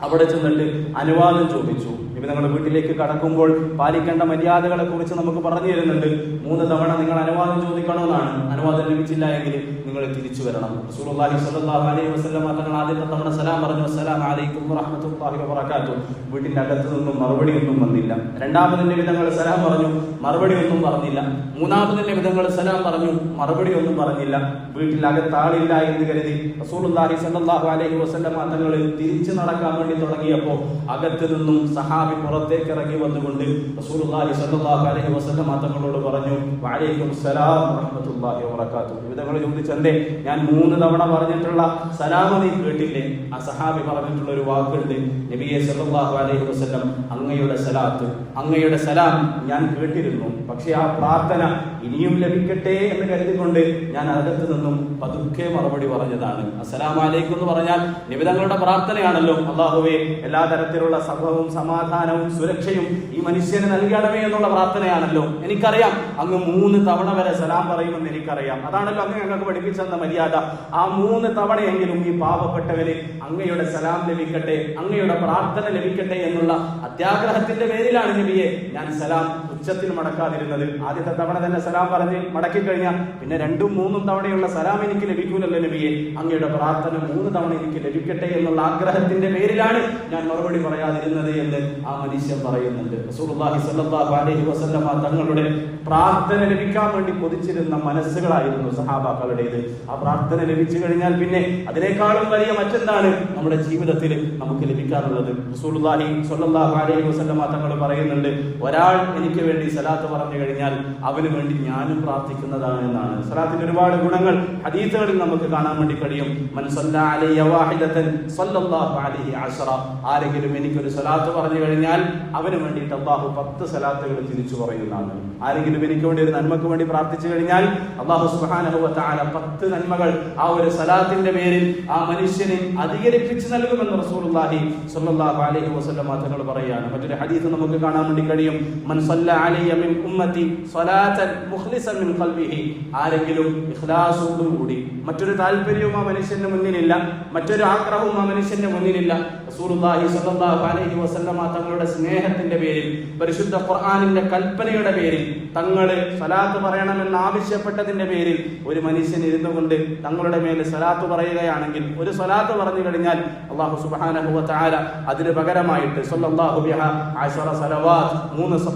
അവിടെ ചെന്നിട്ട് അനുവാദം ചോദിച്ചു. നബി തങ്ങളുടെ വീട്ടിലേക്ക് കടക്കുമ്പോൾ പാലിക്കേണ്ട മര്യാദകളെ കുറിച്ച് നമുക്ക് പറഞ്ഞു തരുന്നുണ്ട്. 3 തവണ നിങ്ങൾ അനുവാദം ചോദിക്കണമെന്നാണ്. അനുവാദം ലഭിച്ചില്ല എങ്കിൽ നിങ്ങൾ തിരിച്ചു വരണം. റസൂലുള്ളാഹി സ്വല്ലല്ലാഹു അലൈഹി വസല്ലം തങ്ങൾ ആദ്യത്തെ തവണ സലാം പറഞ്ഞു, അസ്സലാമു അലൈക്കും വറഹ്മത്തുള്ളാഹി വബറകാതുഹു. വീട്ടിന്റെ അകത്തു നിന്നും മറുപടിയൊന്നും വന്നില്ല. രണ്ടാമത് നബി തങ്ങൾ സലാം പറഞ്ഞു, മറുപടിയൊന്നും പറഞ്ഞില്ല. മൂന്നാമത് നബി തങ്ങൾ സലാം പറഞ്ഞു, മറുപടിയൊന്നും പറഞ്ഞില്ല. വീട്ടിലകത്ത് ആളില്ല എന്ന് കരുതി റസൂലുള്ളാഹി സ്വല്ലല്ലാഹു അലൈഹി വസല്ലം തങ്ങൾ തിരിച്ചു നടക്കാൻ വേണ്ടി തുടങ്ങിയപ്പോൾ അകത്തു നിന്നും സഹാബി സഹാബി പുറത്തേക്ക് ഇറങ്ങി വന്നുകൊണ്ട് റസൂലുള്ളാഹി സ്വല്ലല്ലാഹു അലൈഹി വസല്ലം തങ്ങളോട് പറഞ്ഞു, വഅലൈക്കും സലാം വറഹ്മത്തുള്ളാഹി വബറകാതുഹു. വിധങ്ങൾ ചോദിച്ചെന്തേ ഞാൻ 3 തവണ പറഞ്ഞിട്ടുള്ള സലാം നീ കേട്ടില്ലേ? ആ സഹാബി പറഞ്ഞിട്ടുള്ള ഒരു വാക്കുണ്ട്, നബിയെ സല്ലല്ലാഹു അലൈഹി വസല്ലം അങ്ങയുടെ സലാത്ത്, അങ്ങയുടെ സലാം ഞാൻ കേട്ടിരുന്നു, പക്ഷെ ആ പ്രാർത്ഥന ഇനിയും ലഭിക്കട്ടെ എന്ന് കരുതിക്കൊണ്ട് ഞാൻ അകത്ത് നിന്നും പതുക്കെ മറുപടി പറഞ്ഞതാണ്. അസ്സലാമു അലൈക്കും എന്ന് പറഞ്ഞാൽ നിബിതങ്ങളുടെ പ്രാർത്ഥനയാണല്ലോ. അല്ലാഹുവേ, എല്ലാ തരത്തിലുള്ള സഹവും സമാധാനവും സുരക്ഷയും ഈ മനുഷ്യന് നൽകണമേ എന്നുള്ള പ്രാർത്ഥനയാണല്ലോ. എനിക്കറിയാം അങ്ങ് 3 തവണ വരെ സലാം പറയുമെന്ന് എനിക്കറിയാം. അതാണല്ലോ അങ്ങ് ഞങ്ങൾക്ക് പഠിപ്പിച്ചെന്ന മര്യാദ. ആ 3 തവണയെങ്കിലും ഈ പാവപ്പെട്ടവര് അങ്ങയുടെ സലാം ലഭിക്കട്ടെ, അങ്ങയുടെ പ്രാർത്ഥന ലഭിക്കട്ടെ എന്നുള്ള അത്യാഗ്രഹത്തിന്റെ പേരിലാണ് നബിയെ ഞാൻ സലാം ഉച്ചത്തിൽ മടക്കാതിരുന്നത്. ആദ്യത്തെ തവണ തന്നെ സലാം പറഞ്ഞ് മടക്കി കഴിഞ്ഞാൽ പിന്നെ 2ഉം 3ഉം തവണയുള്ള സലാം എനിക്ക് ലഭിക്കൂലല്ലോ നബിയെ, അങ്ങയുടെ പ്രാർത്ഥന 3 തവണ എനിക്ക് ലഭിക്കട്ടെ എന്നുള്ള ആഗ്രഹത്തിന്റെ പേരിലാണ് ഞാൻ മറുപടി പറയാതിരുന്നത് എന്ന് ആ മനുഷ്യൻ പറയുന്നുണ്ട്. റസൂലുള്ളാഹി സ്വല്ലല്ലാഹു അലൈഹി വസല്ലം തങ്ങളുടെ പ്രാർത്ഥന ലഭിക്കാൻ വേണ്ടി കൊതിച്ചിരുന്ന മനസ്സുകളായിരുന്നു സഹാബാക്കളുടേത്. ആ പ്രാർത്ഥന ലഭിച്ചു കഴിഞ്ഞാൽ പിന്നെ അതിനേക്കാളും വലിയ മറ്റെന്താണ് നമ്മുടെ ജീവിതത്തിൽ നമുക്ക് ലഭിക്കാറുള്ളത്? റസൂലുള്ളാഹി സ്വല്ലല്ലാഹു അലൈഹി വസല്ലം തങ്ങൾ പറയുന്നുണ്ട്, ഒരാൾ എനിക്ക് വേണ്ടി സലാത്ത് പറഞ്ഞു കഴിഞ്ഞാൽ അവന് വേണ്ടി ഞാനും പ്രാർത്ഥിക്കുന്നതാണ് എന്നാണ്. സലാത്തിന്റെ ഒരുപാട് ഗുണങ്ങൾ ഹദീസുകളിൽ നമുക്ക് കാണാൻ വേണ്ടി കഴിയും. മൻ സല്ലല്ലാ അലൈഹി വാഹിദതൻ സല്ലല്ലാഹു അലൈഹി അശറ. ആരെങ്കിലും എനിക്കൊരു സലാത്ത് പറഞ്ഞു കഴിഞ്ഞാൽ അവന് വേണ്ടിയിട്ട് അല്ലാഹു 10 സലാത്തുകൾ തിരിച്ചു പറയുന്നതാണ്. ആരെങ്കിലും എനിക്ക് വേണ്ടി ഒരു നന്മക്ക് വേണ്ടി പ്രാർത്ഥിച്ചു കഴിഞ്ഞാൽ അല്ലാഹു സുബ്ഹാനഹു വ തആല 10 നന്മകൾ ആ ഒരു സലാത്തിന്റെ പേരിൽ ആ മനുഷ്യനെ അധികരിപ്പിച്ച് നൽകുമെന്ന് റസൂലുള്ളാഹി സ്വല്ലല്ലാഹു അലൈഹി വസല്ലം തങ്ങൾ പറയുകയാണ്. മറ്റൊരു ഹദീസ് നമുക്ക് കാണാൻ വേണ്ടി കഴിയും, മൻ സല്ലല്ലാ അലൈഹി മിൻ ഉമ്മത്തി സ്വലാത്തൻ മുഖ്ലിസൻ മിൻ ഖൽബിഹി. ആരെങ്കിലും ഇഖ്ലാസോടുകൂടി, മറ്റൊരു താല്പര്യവും ആ മനുഷ്യന്റെ മുന്നിലില്ല, മറ്റൊരു ആഗ്രഹവും ആ മനുഷ്യന്റെ മുന്നിലില്ല, റസൂലുള്ളാഹി സ്വല്ലല്ലാഹു അലൈഹി വസല്ലം തങ്ങളുടെ സ്നേഹത്തിന്റെ പേരിൽ, പരിശുദ്ധ ഖുർആനിന്റെ കൽപ്പനയുടെ പേരിൽ, തങ്ങള് സലാത്ത് പറയണമെന്ന് ആവശ്യപ്പെട്ടതിന്റെ പേരിൽ ഒരു മനുഷ്യൻ ഇരുന്നു കൊണ്ട് തങ്ങളുടെ മേലെ സലാത്ത് പറയുകയാണെങ്കിൽ, ഒരു സലാത്ത് പറഞ്ഞു കഴിഞ്ഞാൽ അല്ലാഹു സുബ്ഹാനഹു വ തആല അതിന് പകരമായിട്ട് സല്ലല്ലാഹു ബിഹാ അശറ സലവാത്ത്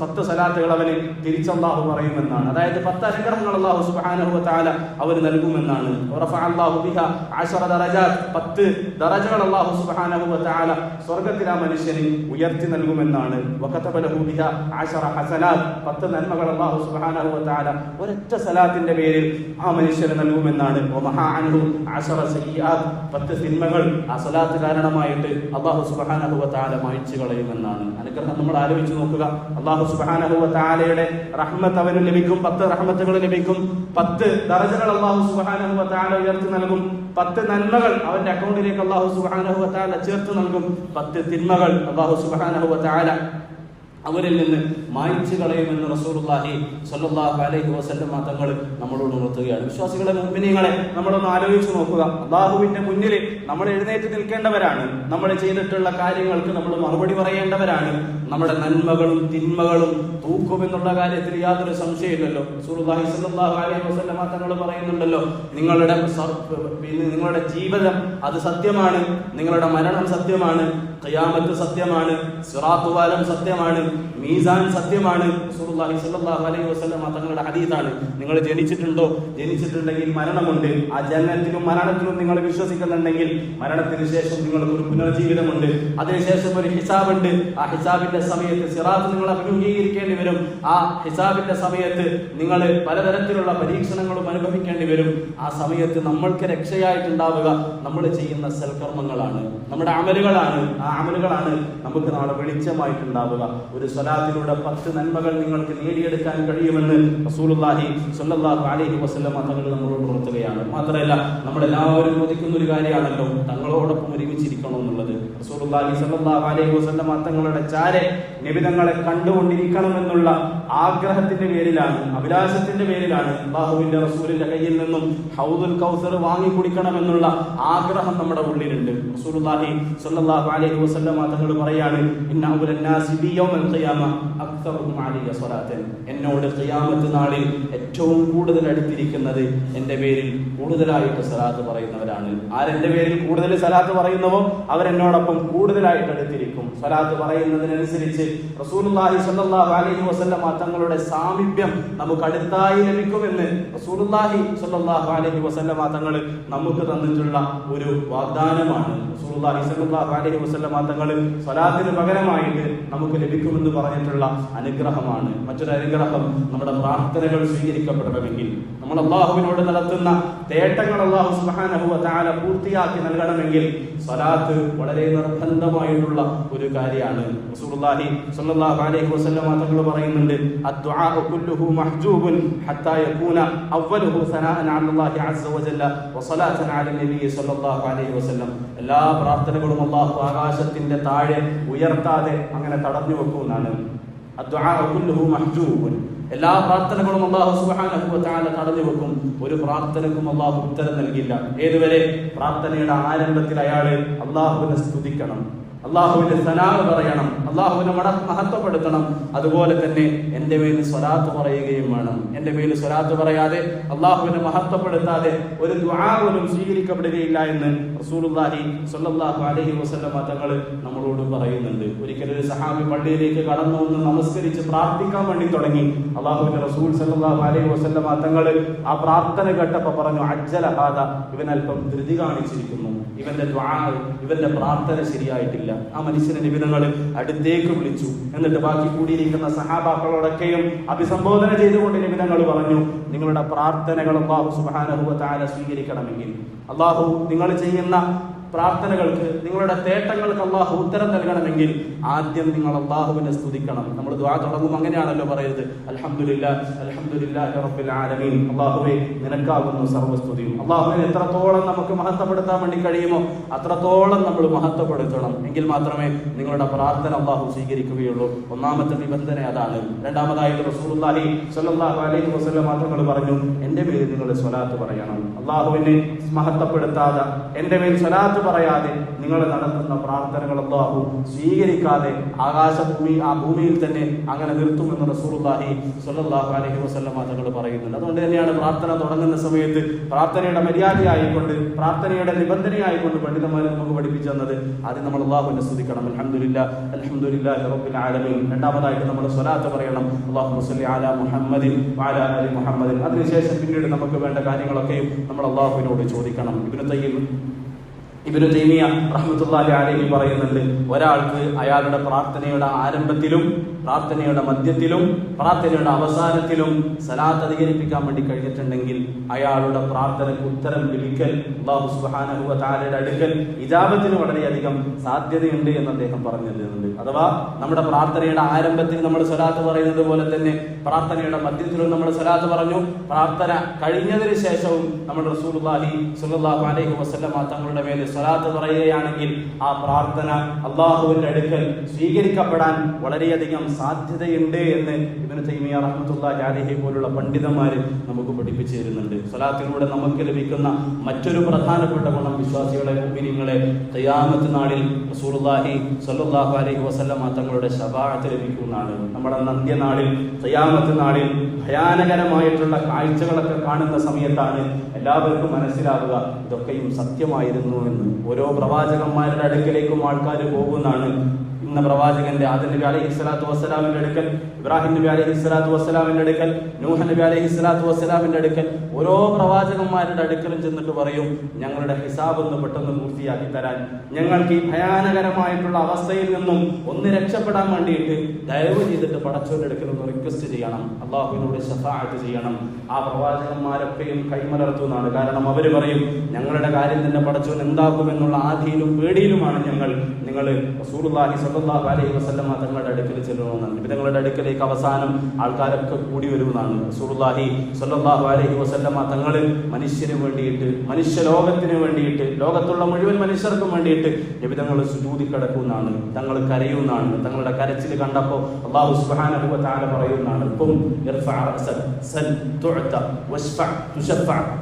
10 സലാത്തുകൾ അവന് തിരിച്ച് അല്ലാഹു പറയുമെന്നാണ്. അതായത് 10 അനുഗ്രഹങ്ങൾ അല്ലാഹു സുബ്ഹാനഹു വ തആല അവന് നൽകുമെന്നാണ്. വറഫഅ അല്ലാഹു ബിഹാ അശറ ദറജാത്ത് 10 ദറജകൾ അല്ലാഹു സുബ്ഹാനഹു വ തആല സ്വർഗ്ഗത്തിൽ ആ മനുഷ്യന് ഉയർത്തി നൽകുമെന്നാണ്. വകതബ ലഹു ബിഹാ അശറ ഹസനാത്ത് 10 നന്മകൾ അല്ലാഹു സുബ്ഹാനഹു വ തആല ഒരൊറ്റ സലാത്തിന്റെ പേരിൽ ആ മനുഷ്യന് നൽകുമെന്നാണ്. വമഹാ അൻഹു അശറ സയ്യിആത്ത് 10 തിന്മകൾ ആ സലാത്ത് കാരണമായിട്ട് അല്ലാഹു സുബ്ഹാനഹു വ തആല മായ്ച്ചു കളയുമെന്നാണ്. അനുഗ്രഹം നമ്മൾ ആലോചിച്ച് നോക്കുക. അല്ലാഹു സുബ്ഹാനഹു വ തആലയുടെ റഹ്മത്ത് അവന് ലഭിക്കും, 10 റഹ്മത്തുകൾ ലഭിക്കും, 10 ദറജകൾ അല്ലാഹു സുബ്ഹാനഹു വ തആല ഉയർത്തി നൽകും, 10 നന്മകൾ അവന്റെ അക്കൗണ്ടിലേക്ക് അല്ലാഹു സുബ്ഹാനഹു വ തആല ചേർത്ത് നൽകും, 10 തിന്മകൾ അല്ലാഹു സുബ്ഹാനഹു വ തആല അവരിൽ നിന്ന് മായ്ച്ചു കളയുമെന്ന് റസൂലുള്ളാഹി സ്വല്ലല്ലാഹു അലൈഹി വസല്ലം തങ്ങൾ നമ്മളോട് ഉണർത്തുകയാണ്. വിശ്വാസികളെ, മുഅ്മിനീങ്ങളെ, നമ്മളൊന്ന് ആലോചിച്ച് നോക്കുക. അല്ലാഹുവിന്റെ മുന്നിൽ നമ്മൾ എഴുന്നേറ്റ് നിൽക്കേണ്ടവരാണ്. നമ്മൾ ചെയ്തിട്ടുള്ള കാര്യങ്ങൾക്ക് നമ്മൾ മറുപടി പറയേണ്ടവരാണ്. നമ്മുടെ നന്മകളും തിന്മകളും തൂക്കുമെന്നുള്ള കാര്യത്തിൽ യാതൊരു സംശയമില്ലല്ലോ. റസൂലുള്ളാഹി സ്വല്ലല്ലാഹു അലൈഹി വസല്ലം തങ്ങൾ പറയുന്നുണ്ടല്ലോ, നിങ്ങളുടെ ജീവിതം അത് സത്യമാണ്, നിങ്ങളുടെ മരണം സത്യമാണ്, ഖിയാമത്ത് സത്യമാണ്, സിറാത്ത് പാലം സത്യമാണ്, മീസാൻ സത്യമാണ്. റസൂലുള്ളാഹി സ്വല്ലല്ലാഹു അലൈഹി വസല്ലം തങ്ങളുടെ ഹദീസാണ്. നിങ്ങൾ ജനിച്ചിട്ടുണ്ടെങ്കിൽ മരണമുണ്ട്. ആ ജനനത്തിലും മരണത്തിലും നിങ്ങൾ വിശ്വസിക്കുന്നുണ്ടെങ്കിൽ മരണത്തിന് ശേഷം നിങ്ങൾക്ക് ഒരു പുനർജീവിതമുണ്ട്. അതിനുശേഷം ഒരു ഹിസാബുണ്ട്. ആ ഹിസാബിന്റെ സമയത്ത് സിറാത്ത് നിങ്ങൾ അഭിമുഖീകരിക്കേണ്ടി വരും. ആ ഹിസാബിന്റെ സമയത്ത് നിങ്ങൾ പലതരത്തിലുള്ള പരീക്ഷണങ്ങളും അനുഭവിക്കേണ്ടി വരും. ആ സമയത്ത് നമ്മൾക്ക് രക്ഷയായിട്ടുണ്ടാവുക നമ്മൾ ചെയ്യുന്ന സൽക്കർമ്മങ്ങളാണ്, നമ്മുടെ അമലുകളാണ്. ആ അമലുകളാണ് നമുക്ക് നാളെ വെളിച്ചമായിട്ടുണ്ടാവുക. ഒരു സ്വലാത്തിലൂടെ 10 നന്മകൾ നിങ്ങൾക്ക് നേടിയെടുക്കാൻ കഴിയുമെന്ന് റസൂലുള്ളാഹി സ്വല്ലല്ലാഹു അലൈഹി വസല്ലം തങ്ങൾ നമ്മളോട് ഉണർത്തുകയാണ്. മാത്രമല്ല, നമ്മളെല്ലാവരും ചോദിക്കുന്ന ഒരു കാര്യമാണല്ലോ തങ്ങളോടൊപ്പം ഒരുമിച്ചിരിക്കണം എന്നുള്ളത്. റസൂലുള്ളാഹി സ്വല്ലല്ലാഹു അലൈഹി വസല്ലം തങ്ങളുടെ ചാരെ നബി തങ്ങളെ കണ്ടുകൊണ്ടിരിക്കണമെന്നുള്ള ആഗ്രഹത്തിന്റെ പേരിലാണ്, അഭിലാഷത്തിന്റെ പേരിലാണ് അല്ലാഹുവിന്റെ റസൂലിന്റെ കയ്യിൽ നിന്നും ഹൗദുൽ കൗസർ വാങ്ങി കുടിക്കണമെന്നുള്ള ആഗ്രഹം നമ്മുടെ ഉള്ളിലുണ്ട്. റസൂലുള്ളാഹി സ്വല്ലല്ലാഹു അലൈഹി വസല്ലം തങ്ങൾ പറയാണ്, ഇന്ന അവലന്നാസി ബി യൗമൽ ഖിയാമ ഖിയാമ അക്തറുഹും അലയ്യ സ്വലാത്തൻ, എന്നോട് ഖിയാമത്ത് നാളിൽ ഏറ്റവും കൂടുതൽ അടുത്തിരിക്കുന്നത് എൻ്റെ പേരിൽ കൂടുതലായിട്ട് സലാത്ത് പറയുന്നവരാണ്. ആരെൻ്റെ പേരിൽ കൂടുതൽ സലാത്ത് പറയുന്നവോ അവരെന്നോടൊപ്പം കൂടുതലായിട്ട് അടുത്തിരിക്കും. സലാത്ത് പറയുന്നതിനനുസരിച്ച് റസൂലുള്ളാഹി സ്വല്ലല്ലാഹു അലൈഹി വസല്ലം തങ്ങളുടെ സാമീപ്യം നമുക്ക് അടുത്തായി ലഭിക്കുമെന്ന് റസൂലുള്ളാഹി സ്വല്ലല്ലാഹു അലൈഹി വസല്ലം തങ്ങൾ നമുക്ക് തന്നിട്ടുള്ള ഒരു വാഗ്ദാനമാണ്. റസൂലുള്ളാഹി സ്വല്ലല്ലാഹു അലൈഹി വസല്ലം തങ്ങൾ സ്വലാത്തിന് പകരമായിട്ട് നമുക്ക് ലഭിക്കുമെന്ന് പറഞ്ഞിട്ടുള്ള അനുഗ്രഹമാണ്. മറ്റൊരു അനുഗ്രഹം, നമ്മുടെ പ്രാർത്ഥനകൾ സ്വീകരിക്കപ്പെടണമെങ്കിൽ, നമ്മൾ അല്ലാഹുവിനോട് നടത്തുന്ന തേട്ടങ്ങൾ അല്ലാഹു സുബ്ഹാനഹു വ തആല പൂർത്തിയാക്കി നൽകണമെങ്കിൽ സ്വലാത്ത് വളരെ നിർബന്ധമായിട്ടുള്ള ഒരു കാര്യമാണ്. റസൂലുള്ളാഹി സ്വല്ലല്ലാഹു അലൈഹി വസല്ലം തങ്ങൾ പറയുന്നുണ്ട്, അദ്ദുആഉ കുല്ലുഹു മഹ്ജൂബുൻ ഹത്താ യകൂന അവ്വലുഹു സനാഅൻ അലല്ലാഹി അസ്സ വജല്ല വസലാത്തൻ അല നബി സ്വല്ലല്ലാഹു അലൈഹി വസല്ലം. എല്ലാ പ്രാർത്ഥനകളും അല്ലാഹു ആകാശത്തിന്റെ താഴെ ഉയർത്താതെ അങ്ങനെ തടഞ്ഞു വെക്കുന്നതാണ്. അദ്ദുആഉ കുല്ലുഹു മഹ്ജൂബുൻ, എല്ലാ പ്രാർത്ഥനകളും അല്ലാഹു സുബ്ഹാനഹു വ തആല തടഞ്ഞു വെക്കും. ഒരു പ്രാർത്ഥനക്കും അല്ലാഹു ഉത്തരം നൽകില്ല. ഏതുവരെ? പ്രാർത്ഥനയുടെ ആരംഭത്തിൽ അയാൾ അല്ലാഹുവിനെ സ്തുതിക്കണം, അല്ലാഹുവിന്റെ സനാ പറയണം, അല്ലാഹുവിനെ മഹത്വപ്പെടുത്തണം. അതുപോലെ തന്നെ എൻ്റെ മേൽ സ്വലാത്ത് പറയുകയും വേണം. എൻ്റെ മേൽ സ്വലാത്ത് പറയാതെ അല്ലാഹുവിനെ മഹത്വപ്പെടുത്താതെ ഒരു ദുആ പോലും സ്വീകരിക്കപ്പെടുകയില്ല എന്ന് റസൂലുള്ളാഹി സ്വല്ലല്ലാഹു അലൈഹി വസല്ലം തങ്ങൾ നമ്മളോട് പറയുന്നുണ്ട്. ഒരിക്കലും ഒരു സഹാബി പള്ളിയിലേക്ക് കടന്നു വന്ന് നമസ്കരിച്ച് പ്രാർത്ഥിക്കാൻ വേണ്ടി തുടങ്ങി. അല്ലാഹുവിന്റെ റസൂൽ സ്വല്ലല്ലാഹു അലൈഹി വസല്ലം തങ്ങൾ ആ പ്രാർത്ഥന കേട്ടപ്പോൾ പറഞ്ഞു, അജ്ജല ഹാദ, ഇവൻ അല്പം ധൃതി കാണിച്ചിരിക്കുന്നു, ഇവന്റെ ദുആ, ഇവന്റെ പ്രാർത്ഥന ശരിയായിട്ടില്ല. ആ മനുഷ്യനെ നബി തങ്ങൾ അടുത്തേക്ക് വിളിച്ചു. എന്നിട്ട് ബാക്കി കൂടിയിരിക്കുന്ന സഹാബാക്കളോടൊക്കെയും അഭിസംബോധന ചെയ്തുകൊണ്ട് നബി തങ്ങൾ പറഞ്ഞു, നിങ്ങളുടെ പ്രാർത്ഥനകൾ അല്ലാഹു സുബ്ഹാനഹു വ തആല സ്വീകരിക്കണമെങ്കിൽ, അല്ലാഹു നിങ്ങൾ ചെയ്യുന്ന പ്രാർത്ഥനകൾക്ക്, നിങ്ങളുടെ തേട്ടങ്ങൾക്ക് അല്ലാഹു ഉത്തരം നൽകണമെങ്കിൽ ആദ്യം നിങ്ങൾ അല്ലാഹുവിനെ സ്തുതിക്കണം. നമ്മൾ ദുആ തുടങ്ങുമ്പോൾ അങ്ങനെയാണല്ലോ പറയുന്നത്, അൽഹംദുലില്ലാഹി അൽഹംദുലില്ലാഹി റബ്ബിൽ ആലമീൻ, അല്ലാഹുവേ നിനക്കാകുന്നു സർവ്വസ്തുതിയും. അല്ലാഹുവിനെ എത്രത്തോളം നമുക്ക് മഹത്വപ്പെടുത്താൻ വേണ്ടി കഴിയുമോ അത്രത്തോളം നമ്മൾ മഹത്വപ്പെടുത്തണം. എങ്കിൽ മാത്രമേ നിങ്ങളുടെ പ്രാർത്ഥന അല്ലാഹു സ്വീകരിക്കുകയുള്ളൂ. ഒന്നാമത്തെ നിബന്ധന അതാണ്. രണ്ടാമതായിട്ട് റസൂലുള്ളാഹി സ്വല്ലല്ലാഹു അലൈഹി വസല്ലം തങ്ങൾ പറഞ്ഞു, എൻ്റെ മേൽ നിങ്ങൾ സ്വലാത്ത് പറയണം. അല്ലാഹുവിനെ മഹത്വപ്പെടുത്താതെ, എൻ്റെ മേൽ സ്വലാത്ത് പറയാതെ നിങ്ങൾ നടത്തുന്ന പ്രാർത്ഥനകൾ അല്ലാഹു സ്വീകരിക്കാതെ ആകാശഭൂമി, ആ ഭൂമിയിൽ തന്നെ അങ്ങനെ നിർത്തുമെന്ന് റസൂലുള്ളാഹി സ്വല്ലല്ലാഹു അലൈഹി വസല്ലം തങ്ങൾ പറയുന്നുണ്ട്. അതുകൊണ്ട് തന്നെയാണ് പ്രാർത്ഥന തുടങ്ങുന്ന സമയത്ത് പ്രാർത്ഥനയുടെ മര്യാദയായിക്കൊണ്ട്, പ്രാർത്ഥനയുടെ നിബന്ധനയായിക്കൊണ്ട് പണ്ഡിതന്മാർ നമുക്ക് പഠിപ്പിച്ചു തന്നത് ആദ്യം നമ്മൾ അല്ലാഹുവിനെ സ്തുതിക്കണം, അൽഹംദുലില്ലാഹി അൽഹംദുലില്ലാഹി റബ്ബിൽ ആലമീൻ. രണ്ടാമതായിട്ട് നമ്മൾ സ്വലാത്ത് പറയണം, അല്ലാഹുമ്മ സ്വല്ലി അലാ മുഹമ്മദിൻ വഅലാ ആലി മുഹമ്മദിൻ. അതിനുശേഷം പിന്നീട് നമുക്ക് വേണ്ട കാര്യങ്ങളൊക്കെയും നമ്മൾ അല്ലാഹുവിനോട് ചോദിക്കണം. ഇബ്നു തൈമിയ റഹ്മത്തുള്ളാഹി അലൈഹി പറയുന്നുണ്ട്, ഒരാൾക്ക് അയാളുടെ പ്രാർത്ഥനയുടെ ആരംഭത്തിലും പ്രാർത്ഥനയുടെ മധ്യത്തിലും പ്രാർത്ഥനയുടെ അവസാനത്തിലും സലാത്ത് അധികരിപ്പിക്കാൻ വേണ്ടി കഴിഞ്ഞിട്ടുണ്ടെങ്കിൽ അയാളുടെ പ്രാർത്ഥനയ്ക്ക് ഉത്തരം ലഭിക്കൽ അല്ലാഹു സുബ്ഹാനഹു വ തആലയുടെ അടുക്കൽ ഇജാബത്തിന് വളരെയധികം സാധ്യതയുണ്ട് എന്ന് അദ്ദേഹം പറഞ്ഞു തരുന്നുണ്ട്. അഥവാ നമ്മുടെ പ്രാർത്ഥനയുടെ ആരംഭത്തിൽ നമ്മൾ സലാത്ത് പറയുന്നത് പോലെ തന്നെ പ്രാർത്ഥനയുടെ മധ്യത്തിലും നമ്മൾ സലാത്ത് പറഞ്ഞു, പ്രാർത്ഥന കഴിഞ്ഞതിന് ശേഷവും നമ്മൾ റസൂലുള്ളാഹി സ്വല്ലല്ലാഹു അലൈഹി വസല്ലം തങ്ങളുടെ മേൽ സ്വലാത്ത് പറയുകയാണെങ്കിൽ ആ പ്രാർത്ഥന അല്ലാഹുവിന്റെ അടുക്കൽ സ്വീകരിക്കപ്പെടാൻ വളരെയധികം സാധ്യതയുണ്ട് എന്ന് ഇബ്നു തൈമിയ റഹ്മത്തുള്ളാഹി അലൈഹി പോലുള്ള പണ്ഡിതന്മാര് നമുക്ക് പഠിപ്പിച്ചു തരുന്നുണ്ട്. സ്വലാത്തിലൂടെ നമുക്ക് ലഭിക്കുന്ന മറ്റൊരു പ്രധാനപ്പെട്ട ഗുണം, വിശ്വാസികളെ, മുഅ്മിനീങ്ങളെ, ഖിയാമത്ത് നാളിൽ റസൂലുള്ളാഹി സ്വല്ലല്ലാഹു അലൈഹി വസല്ലം തങ്ങളുടെ ശഫാഅത്ത് ലഭിക്കുന്നതാണ്. നമ്മുടെ അന്ത്യനാളിൽ, ഖിയാമത്ത് നാളിൽ ഭയാനകരമായിട്ടുള്ള കാഴ്ചകളൊക്കെ കാണുന്ന സമയത്താണ് എല്ലാവർക്കും മനസ്സിലാവുക ഇതൊക്കെയും സത്യമായിരുന്നു എന്ന്. ഓരോ പ്രവാചകന്മാരുടെ അടുക്കലേക്കും ആൾക്കാർ പോകുന്നതാണ്. ഇന്ന പ്രവാചകന്റെ ആദം നബി അലൈഹി സ്വലാത്തു വസ്സലാമിന്റെ അടുക്കൽ, ഇബ്രാഹിം നബി അലൈഹി സ്വലാത്തു വസ്സലാമിന്റെ അടുക്കൽ, നൂഹ് നബി അലൈഹി സ്വലാത്തു വസ്സലാമിന്റെ അടുക്കൽ, ഓരോ പ്രവാചകന്മാരുടെ അടുക്കലും ചെന്നിട്ട് പറയും, ഞങ്ങളുടെ ഹിസാബ് ഒന്ന് പെട്ടെന്ന് പൂർത്തിയാക്കി തരാൻ, ഞങ്ങൾക്ക് ഈ ഭയാനകരമായിട്ടുള്ള അവസ്ഥയിൽ നിന്നും ഒന്ന് രക്ഷപ്പെടാൻ വേണ്ടിയിട്ട് ദയവ് ചെയ്തിട്ട് പടച്ചവന്റെ അടുക്കൽ ഒന്ന് റിക്വസ്റ്റ് ചെയ്യണം, അള്ളാഹുവിനോട് ശഫാഅത്ത് ചെയ്യണം. ആ പ്രവാചകന്മാരൊക്കെയും കൈമലർത്തുന്നതാണ്. കാരണം അവർ പറയും, ഞങ്ങളുടെ കാര്യം തന്നെ പടച്ചവൻ എന്താക്കുമെന്നുള്ള ആധിയിലും പേടിയിലുമാണ് നിങ്ങൾ റസൂലുള്ളാഹി സ്വല്ലല്ലാഹു അലൈഹി വസല്ലം തങ്ങളുടെ അടുക്കൽ ചെല്ലണമെന്നാണ്. നബിതങ്ങളുടെ അടുക്കലേക്ക് അവസാനം ആൾക്കാരൊക്കെ കൂടി വരുമെന്നാണ്. റസൂലുള്ളാഹി സ്വല്ലല്ലാഹു അലൈഹി വസല്ലം തങ്ങൾ മനുഷ്യന് വേണ്ടിയിട്ട്, മനുഷ്യലോകത്തിന് വേണ്ടിയിട്ട്, ലോകത്തുള്ള മുഴുവൻ മനുഷ്യർക്കും വേണ്ടിയിട്ട് നബിതങ്ങൾ സുജൂദിൽ കിടക്കുന്നതാണ്, തങ്ങൾ കരയുന്നതാണ്. തങ്ങളുടെ കരച്ചിൽ കണ്ടപ്പോൾ അല്ലാഹു സുബ്ഹാനഹു വ തആല പറയുന്നതാണ്,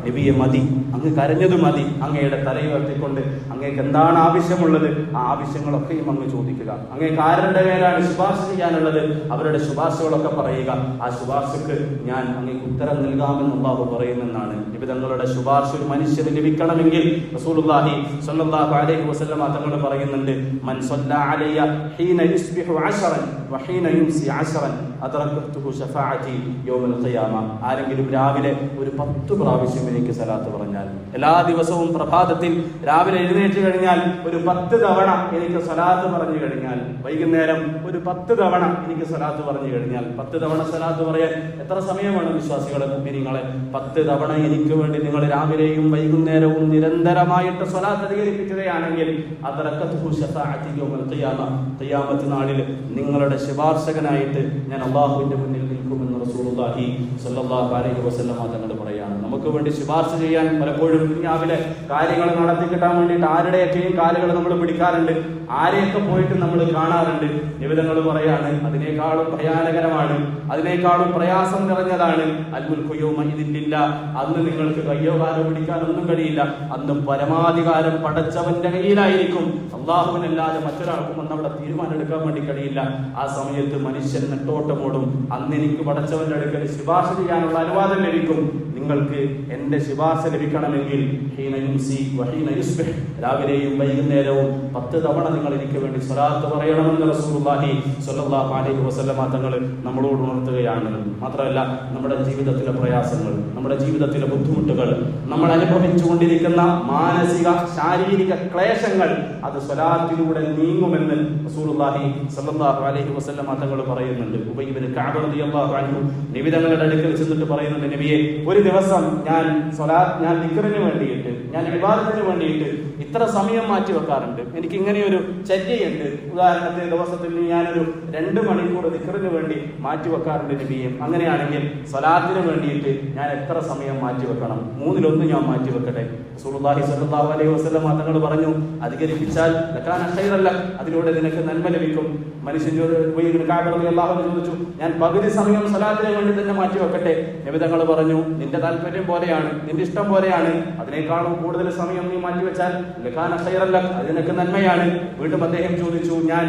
നബിയെ മതി, അങ്ങ് കരഞ്ഞത് മതി, അങ്ങയുടെ തലയുയർത്തിക്കൊണ്ട് അങ്ങേക്ക് എന്താണ് ആവശ്യമുള്ളത് ആ ആവശ്യങ്ങളൊക്കെയും അങ്ങ് ചോദിക്കുക. അങ്ങേക്ക് ആരുടെ മേലാണ് ശുപാർശ ചെയ്യാനുള്ളത്, അവരുടെ ശുപാർശകളൊക്കെ പറയുക. ആ ശുപാർശക്ക് ഞാൻ അങ്ങേക്ക് ഉത്തരം നൽകാമെന്ന് അല്ലാഹു പറയുമെന്നാണ്. നബി തങ്ങളുടെ ശുപാർശ ഒരു മനുഷ്യന് ലഭിക്കണമെങ്കിൽ റസൂലുള്ളാഹി സ്വല്ലല്ലാഹു അലൈഹി വസല്ലം തങ്ങൾ പറയുന്നുണ്ട്, മൻ സല്ലല്ലാ അലയ്യ ഹീന യുസ്ബിഹു 10 വഹീന യുംസി 10 അദ്റകതുഹു ശഫാഅതി യൗമൽ ഖിയാമ. ആരെങ്കിലും രാവിലെ ഒരു 10 പ്രാവശ്യം എനിക്ക് സലാത്ത് പറഞ്ഞാൽ, എല്ലാ ദിവസവും പ്രഭാതത്തിൽ രാവിലെ എഴുന്നേറ്റ് കഴിഞ്ഞാൽ ഒരു 10 തവണ എനിക്ക് സലാത്ത് പറഞ്ഞു കഴിഞ്ഞാൽ, വൈകുന്നേരം ഒരു 10 തവണ എനിക്ക് സലാത്ത് പറഞ്ഞു കഴിഞ്ഞാൽ, 10 തവണ സലാത്ത് പറയാൻ എത്ര സമയമാണ് വിശ്വാസികളെ, മുഅ്മിനീങ്ങളെ? 10 തവണ എനിക്ക് വേണ്ടി നിങ്ങൾ രാവിലെയും വൈകുന്നേരവും നിരന്തരമായിട്ട് സ്വലാത്ത് അധികരിപ്പിക്കുകയാണെങ്കിൽ അദ്റകതുഹു ശഫാഅതി യൗമൽ ഖിയാമ, ഖിയാമത്ത് നാളിൽ നിങ്ങളുടെ ശുപാർശകനായിട്ട് ഞാൻ അല്ലാഹുവിന്റെ മുന്നിൽ നിൽക്കുമെന്ന് റസൂലുള്ളാഹി സ്വല്ലല്ലാഹു അലൈഹി വസല്ലം തങ്ങൾ പറയാണ്. നമുക്ക് വേണ്ടി ശുപാർശ ചെയ്യാൻ പലപ്പോഴും ദുനിയാവിലെ കാര്യങ്ങൾ നടത്തി കിട്ടാൻ വേണ്ടിയിട്ട് ആരുടെയൊക്കെയും കാലുകൾ നമ്മൾ പിടിക്കാറുണ്ട്, ആരെയൊക്കെ പോയിട്ട് നമ്മൾ കാണാറുണ്ട്. നിബിധങ്ങൾ പറയാണ്, അതിനേക്കാളും ഭയാനകരമാണ്, അതിനേക്കാളും പ്രയാസം നിറഞ്ഞതാണ് അൽ മുൽക്കു യൗമഇദിൻ ലില്ലാഹ്. അന്ന് നിങ്ങൾക്ക് കയ്യോ കാലോ പിടിക്കാനൊന്നും കഴിയില്ല. അന്ന് പരമാധികാരം പടച്ചവന്റെ കയ്യിലായിരിക്കും. അല്ലാഹുവിനല്ലാതെ മറ്റൊരാൾക്കും അന്ന് അവിടെ തീരുമാനം എടുക്കാൻ വേണ്ടി കഴിയില്ല. ആ സമയത്ത് മനുഷ്യൻ നെട്ടോട്ടമോടും. അന്ന് എനിക്ക് പടച്ചവന്റെ അടുക്കൽ ശുപാർശ ചെയ്യാനുള്ള അനുവാദം ലഭിക്കും. നിങ്ങൾക്ക് എന്റെ ശുപാർശ ലഭിക്കണമെങ്കിൽ ഹീന യുംസി വഹീന യുസ്ബിഹ്, രാവിലെയും വൈകുന്നേരവും 10 തവണ നിങ്ങൾ എനിക്ക് വേണ്ടി സ്വലാത്ത് പറയണമെന്ന് റസൂലുള്ളാഹി സ്വല്ലല്ലാഹു അലൈഹി വസല്ലം തങ്ങൾ നമ്മളോട് ഉണർത്തുകയാണ്. മാത്രമല്ല, നമ്മുടെ ജീവിതത്തിലെ പ്രയാസങ്ങൾ, നമ്മുടെ ജീവിതത്തിലെ ബുദ്ധിമുട്ടുകൾ, നമ്മൾ അനുഭവിച്ചുകൊണ്ടിരിക്കുന്ന മാനസിക ശാരീരിക ക്ലേശങ്ങൾ അത് സ്വലാത്തിലൂടെ നീങ്ങുമെന്ന് റസൂലുള്ളാഹി സ്വല്ലല്ലാഹു അലൈഹി വസല്ലം തങ്ങൾ പറയുന്നുണ്ട്. ഉബയ്യ് ഇബ്നു കഅബ് റളിയല്ലാഹു അൻഹു നബി തങ്ങളുടെ അടുക്കൽ ചെന്നിട്ട് പറയുന്നുണ്ട്, നബിയെ, ഒരു ദിവസം ഞാൻ ദിക്റിന് വേണ്ടിയിട്ട്, ഞാൻ ഇബാദത്തിന് വേണ്ടിയിട്ട് ഇത്ര സമയം മാറ്റി വെക്കാറുണ്ട്. എനിക്ക് ഇങ്ങനെയൊരു ചര്യയുണ്ട്. ഉദാഹരണത്തിന് ദിവസത്തിൽ ഞാനൊരു 2 മണിക്കൂർ ദിക്റിന് വേണ്ടി മാറ്റി വെക്കാറുണ്ട് നബിയെ. അങ്ങനെയാണെങ്കിൽ സ്വലാത്തിന് വേണ്ടിയിട്ട് ഞാൻ എത്ര സമയം മാറ്റി വെക്കണം? 3-1 ഞാൻ മാറ്റി വെക്കട്ടെ? റസൂലുള്ളാഹി സ്വല്ലല്ലാഹു അലൈഹി വസല്ലം തങ്ങൾ പറഞ്ഞു, അധികരിപ്പിച്ചാൽ ലകാന ഖൈറൻ ലക്, അതിലൂടെ നിനക്ക് നന്മ ലഭിക്കും. മനുഷ്യൻ ചോദിച്ചു, ഞാൻ പകുതി സമയം സ്വലാത്തിന് വേണ്ടി തന്നെ മാറ്റി വെക്കട്ടെ? നബി തങ്ങൾ പറഞ്ഞു, നിന്റെ താല്പര്യം പോലെയാണ്, നിന്റെ ഇഷ്ടം പോലെയാണ്. അതിനേക്കാളും കൂടുതൽ സമയം നീ മാറ്റിവെച്ചാൽ ലകാന ഖൈറൻ ലക്, അത് നിനക്ക് നന്മയാണ്. വീണ്ടും അദ്ദേഹം ചോദിച്ചു, ഞാൻ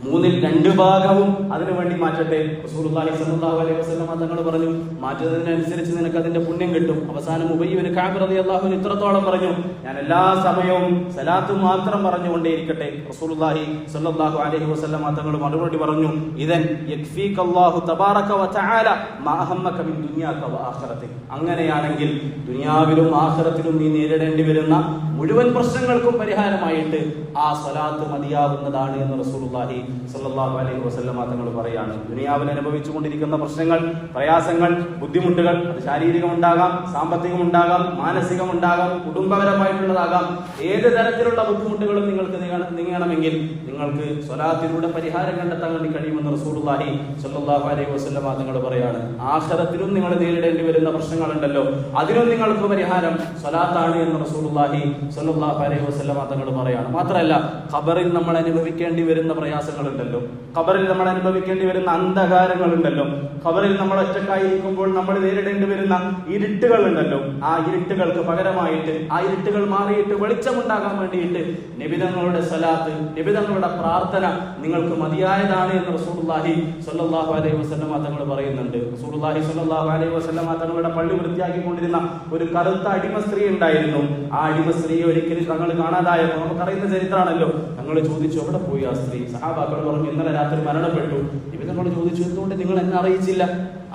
3/2 ഭാഗവും അതിനു വേണ്ടി മാറ്റട്ടെ? റസൂലുള്ളാഹി സ്വല്ലല്ലാഹു അലൈഹി വസല്ലം തങ്ങൾ പറഞ്ഞു, മാറ്റുന്നതിനനുസരിച്ച് നിനക്ക് അതിന്റെ പുണ്യം കിട്ടും. അവസാനം ഉബയ്യ് ഇബ്നു കഅബ് റളിയല്ലാഹു അൻഹു ഇത്രത്തോളം പറഞ്ഞു, ഞാൻ എല്ലാ സമയവും സലാത്ത് മാത്രം പറഞ്ഞുകൊണ്ടേയിരിക്കട്ടെ? റസൂലുള്ളാഹി സ്വല്ലല്ലാഹു അലൈഹി വസല്ലം തങ്ങൾ മറുപടി പറഞ്ഞു, ഇദൻ യക്ഫീകല്ലാഹു തബാറക വതആല മാ അഹമ്മക മിൻ ദുനിയാക വആഖിറതിക. അങ്ങനെയാണെങ്കിൽ ദുനിയാവിലും ആഖിറത്തിലും നീ നേരിടേണ്ടി വരുന്ന മുഴുവൻ പ്രശ്നങ്ങൾക്കും പരിഹാരമായിട്ട് ആ സ്വലാത്ത് മതിയാവുന്നതാണ് എന്ന് റസൂലുള്ളാഹി സ്വല്ലല്ലാഹു അലൈഹി വസല്ലം തങ്ങൾ പറയാണ്. ദുനിയാവിൽ അനുഭവിച്ചുകൊണ്ടിരിക്കുന്ന പ്രശ്നങ്ങൾ, പ്രയാസങ്ങൾ, ബുദ്ധിമുട്ടുകൾ, അത് ശാരീരികമുണ്ടാകാം, സാമ്പത്തികമുണ്ടാകാം, മാനസികമുണ്ടാകാം, കുടുംബപരമായിട്ടുള്ളതാകാം, ഏത് തരത്തിലുള്ള ബുദ്ധിമുട്ടുകളും നിങ്ങൾക്ക് നീങ്ങണമെങ്കിൽ നിങ്ങൾക്ക് സ്വലാത്തിലൂടെ പരിഹാരം കണ്ടെത്താൻ വേണ്ടി കഴിയുമെന്ന് റസൂലുള്ളാഹി സ്വല്ലല്ലാഹു അലൈഹി വസല്ലം തങ്ങൾ പറയാണ്. ആഖിറത്തിലും നിങ്ങൾ നേരിടേണ്ടി വരുന്ന പ്രശ്നങ്ങളുണ്ടല്ലോ, അതിനും നിങ്ങൾക്ക് പരിഹാരം സ്വലാത്താണ് എന്ന് റസൂലുള്ളാഹി സ്വല്ലല്ലാഹു അലൈഹി വസല്ലം തങ്ങൾ പറയാണ്. മാത്രമല്ല, ഖബറിൽ നമ്മൾ അനുഭവിക്കേണ്ടി വരുന്ന പ്രയാസങ്ങളുണ്ടല്ലോ, ഖബറിൽ നമ്മൾ അനുഭവിക്കേണ്ടി വരുന്ന അന്ധകാരങ്ങളുണ്ടല്ലോ, ഖബറിൽ നമ്മൾ ഒറ്റക്കായിരിക്കുമ്പോൾ നമ്മൾ നേരിടേണ്ടി വരുന്ന ഇരുട്ടുകളുണ്ടല്ലോ, ആ ഇരുട്ടുകൾക്ക് പകരമായിട്ട്, ആ ഇരുട്ടുകൾ മാറിയിട്ട് വെളിച്ചമുണ്ടാകാൻ വേണ്ടിയിട്ട് നബിതങ്ങളുടെ സ്വലാത്ത്, നബിതങ്ങളുടെ പ്രാർത്ഥന നിങ്ങൾക്ക് മതിയായതാണ് എന്ന് റസൂലുള്ളാഹി സ്വല്ലല്ലാഹു അലൈഹി വസല്ലം തങ്ങൾ പറയുന്നുണ്ട്. റസൂലുള്ളാഹി സ്വല്ലല്ലാഹു അലൈഹി വസല്ലം തങ്ങളുടെ പള്ളി വൃത്തിയാക്കിക്കൊണ്ടിരുന്ന ഒരു കറുത്ത അടിമ സ്ത്രീ ഉണ്ടായിരുന്നു. ആ അടിമ സ്ത്രീയെ ഒരിക്കലും തങ്ങൾ കാണാതായപ്പോൾ, നമുക്കറിയുന്ന ചരിത്രമാണല്ലോ, തങ്ങൾ ചോദിച്ചു, എവിടെ പോയി ആ സ്ത്രീ? സഹാബാക്കൾ പറഞ്ഞു, ഇന്നലെ രാത്രി മരണപ്പെട്ടു. നബി തങ്ങൾ ചോദിച്ചു, എന്തുകൊണ്ട് നിങ്ങൾ എന്നെ അറിയിച്ചില്ല?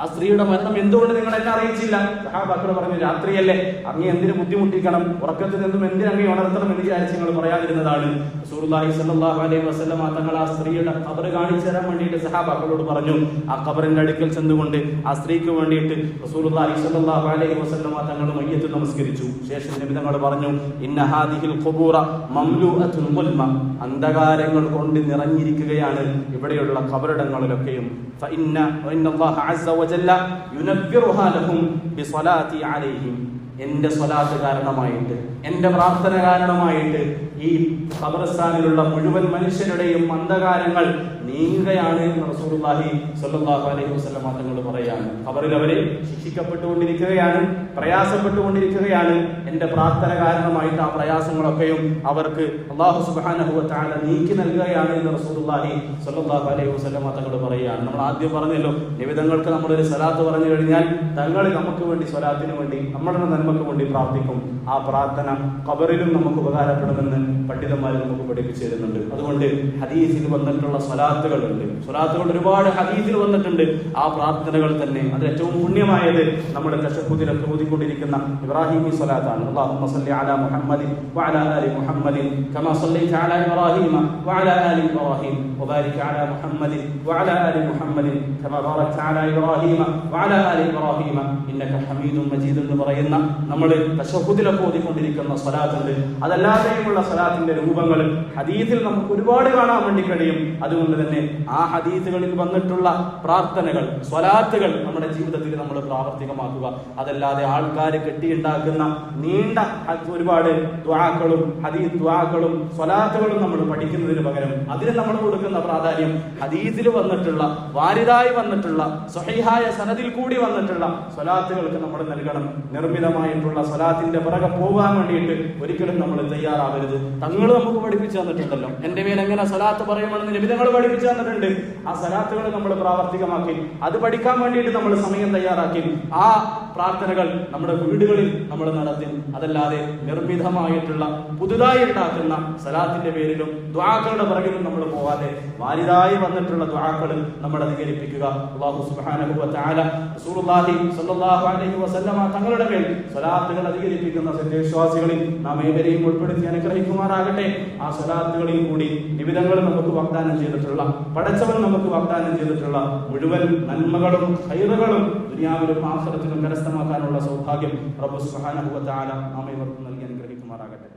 ആ സ്ത്രീയുടെ മരണം എന്തുകൊണ്ട് നിങ്ങൾ എന്നെ അറിയിച്ചില്ല? സഹാബാക്കൾ പറഞ്ഞു, രാത്രിയല്ലേ, അങ്ങ് എന്തിനു ബുദ്ധിമുട്ടിക്കണം, ഉറക്കത്തിൽ നിന്നും എന്തിനങ്ങ് ഉണർത്തണം എന്ന് വിചാരിച്ച് നിങ്ങൾ പറയാതിരുന്നതാണ്. റസൂലുള്ളാഹി സ്വല്ലല്ലാഹു അലൈഹി വസല്ലം തങ്ങൾ ആ സ്ത്രീയുടെ ഖബർ കാണിച്ചു തരാൻ വേണ്ടിയിട്ട് സഹാബാക്കളോട് പറഞ്ഞു. ആ ഖബറിന്റെ അടുക്കൽ ചെന്നുകൊണ്ട് ആ സ്ത്രീക്ക് വേണ്ടിയിട്ട് റസൂലുള്ളാഹി സ്വല്ലല്ലാഹു അലൈഹി വസല്ലം തങ്ങൾ മയ്യത്ത് നമസ്കരിച്ചു. ശേഷം നബി തങ്ങൾ പറഞ്ഞു, ഇന്ന ഹാദിഹിൽ ഖുബൂറ മംലൂഅത്തുൻ ഖുൽമ, അന്ധകാരങ്ങൾ കൊണ്ട് നിറഞ്ഞിരിക്കുകയാണ് ഇവിടെയുള്ള ഖബറിടങ്ങളിലൊക്കെയും. ഫഇന്ന അല്ലാഹ അസ്സ വജല്ല യുനവ്വിറുഹാ ലഹും ബിസ്വലാത്തി അലൈഹിം, എന്റെ സ്വലാത്ത് കാരണമായിട്ട് എന്റെ പ്രാർത്ഥന കാരണമായിട്ട് ഈ ഖബർസ്ഥാനിലുള്ള മുഴുവൻ മനുഷ്യരുടെയും അന്ധകാരങ്ങൾ നീങ്ങുകയാണ് എന്ന് റസൂലുള്ളാഹി സ്വല്ലല്ലാഹു അലൈഹി വസല്ലം തങ്ങൾ പറയാണ്. ഖബറിൽ അവര് ശിക്ഷിക്കപ്പെട്ടുകൊണ്ടിരിക്കുകയാണ്, പ്രയാസപ്പെട്ടുകൊണ്ടിരിക്കുകയാണ്. എന്റെ പ്രാർത്ഥന കാരണമായിട്ട് ആ പ്രയാസങ്ങളൊക്കെയും അവർക്ക് അല്ലാഹു സുബ്ഹാനഹു വ തആല നീക്കി നൽകുകയാണ് എന്ന് റസൂലുള്ളാഹി സ്വല്ലല്ലാഹു അലൈഹി വസല്ലം തങ്ങൾ പറയുകയാണ്. നമ്മൾ ആദ്യം പറഞ്ഞല്ലോ, നിബിധങ്ങൾക്ക് നമ്മളൊരു സ്വലാത്ത് പറഞ്ഞു കഴിഞ്ഞാൽ തങ്ങൾ നമുക്ക് വേണ്ടി സ്വലാത്തിന് വേണ്ടി നമ്മുടെ നന്മക്ക് വേണ്ടി പ്രാർത്ഥിക്കും. ആ പ്രാർത്ഥന ഖബറിലും നമുക്ക് ഉപകാരപ്പെടുമെന്ന് പണ്ഡിതന്മാർ നമുക്ക് പഠിപ്പിച്ചു തരുന്നുണ്ട്. അതുകൊണ്ട് ഹദീസിൽ വന്നിട്ടുള്ള സ്വലാത്തുകളുണ്ട്, സ്വലാത്തുകൾ ഒരുപാട് ഹദീസിൽ വന്നിട്ടുണ്ട്. ആ പ്രാർത്ഥനകൾ തന്നെ അത് ഏറ്റവും പുണ്യമായത് നമ്മുടെ തശഹ്ഹുദിലൊക്കെ ഓതിക്കൊണ്ടിരിക്കുന്ന ഇബ്രാഹിമി സ്വലാത്താണ്. അല്ലാഹുമ്മ സല്ലി അലാ മുഹമ്മദിൻ വഅലാ ആലി മുഹമ്മദിൻ കമാ സല്ലൈത അലാ ഇബ്രാഹീമ വഅലാ ആലി ഇബ്രാഹീം വബാരിക് അലാ മുഹമ്മദിൻ വഅലാ ആലി മുഹമ്മദിൻ കമാ ബാറക്ത അലാ ഇബ്രാഹീമ വഅലാ ആലി ഇബ്രാഹീമ ഇന്നക ഹമീദുൻ മജീദ് എന്ന് പറയുന്ന നമ്മൾ തശഹ്ഹുദിലൊക്കെ ഓതിക്കൊണ്ടിരിക്കുന്ന സ്വലാത്തുണ്ട്. അതല്ലാതെയുമുള്ള സ്വലാത്തിന്റെ രൂപങ്ങൾ ഹദീസിൽ നമുക്ക് ഒരുപാട് കാണാൻ വേണ്ടി കഴിയും. അതുകൊണ്ട് തന്നെ ആ ഹദീസുകളിൽ വന്നിട്ടുള്ള പ്രാർത്ഥനകൾ, സ്വലാത്തുകൾ നമ്മുടെ ജീവിതത്തിൽ നമ്മൾ പ്രാവർത്തികമാക്കുക. അതല്ലാതെ ആൾക്കാർ കെട്ടിയുണ്ടാക്കുന്ന നീണ്ട ഒരുപാട് ദുആകളും ഹദീസ് ദുആകളും സ്വലാത്തുകളും നമ്മൾ പഠിക്കുന്നതിന് പകരം അതിന് നമ്മൾ കൊടുക്കുന്ന പ്രാധാന്യം ഹദീസിൽ വന്നിട്ടുള്ള, വാരിദായി വന്നിട്ടുള്ള, സ്വഹീഹായ സനദിൽ കൂടി വന്നിട്ടുള്ള സ്വലാത്തുകൾക്ക് നമ്മൾ നൽകണം. നിർമ്മിതമായിട്ടുള്ള സ്വലാത്തിന്റെ പിറകെ പോകാൻ വേണ്ടിയിട്ട് ഒരിക്കലും നമ്മൾ തയ്യാറാവരുത്. തങ്ങൾ നമുക്ക് പഠിപ്പിച്ചു തന്നിട്ടുണ്ടല്ലോ, എന്റെ മേൽ എങ്ങനെ സ്വലാത്ത് പറയുമെന്ന് നിബിധങ്ങൾ പഠിപ്പിച്ചു തന്നിട്ടുണ്ട്. ആ സ്വലാത്തുകൾ നമ്മൾ പ്രാവർത്തികമാക്കി, അത് പഠിക്കാൻ വേണ്ടിയിട്ട് നമ്മൾ സമയം തയ്യാറാക്കി ആ പ്രാർത്ഥനകൾ നമ്മുടെ വീടുകളിൽ നമ്മൾ നടത്തി. അതല്ലാതെ നിർമ്മിതമായിട്ടുള്ള പുതുതായി ഉണ്ടാക്കുന്ന സ്വലാത്തിന്റെ പേരിലും ദുആകളുടെ പിറകിലും നമ്മൾ പോകാതെ വാരിദായി വന്നിട്ടുള്ള ദുആകൾ നമ്മൾ അധികരിപ്പിക്കുക. അല്ലാഹു സുബ്ഹാനഹു വ തആല റസൂലുള്ളാഹി സ്വല്ലല്ലാഹു അലൈഹി വസല്ലമ തങ്ങളുടെ മേൽ സ്വലാത്തുകൾ അധികരിപ്പിക്കുന്ന സത്യവിശ്വാസികളിൽ നാം ഏവരെയും ഉൾപ്പെടുത്തി അനുഗ്രഹിക്കുമാറാകട്ടെ. ആ സ്വലാത്തുകളിൽ കൂടി നിബിധങ്ങൾ നമുക്ക് വാഗ്ദാനം ചെയ്തിട്ടുള്ള, പടച്ചവൻ നമുക്ക് വാഗ്ദാനം ചെയ്തിട്ടുള്ള മുഴുവൻ നന്മകളും ഖൈറുകളും ദുനിയാവിലും ആഖിറത്തിലും കരസ്ഥമാക്കാനുള്ള സൗഭാഗ്യം റബ്ബ് സുബ്ഹാനഹു വ തആല നാം ഏവർക്കും നൽകി അനുഗ്രഹിക്കുമാറാകട്ടെ.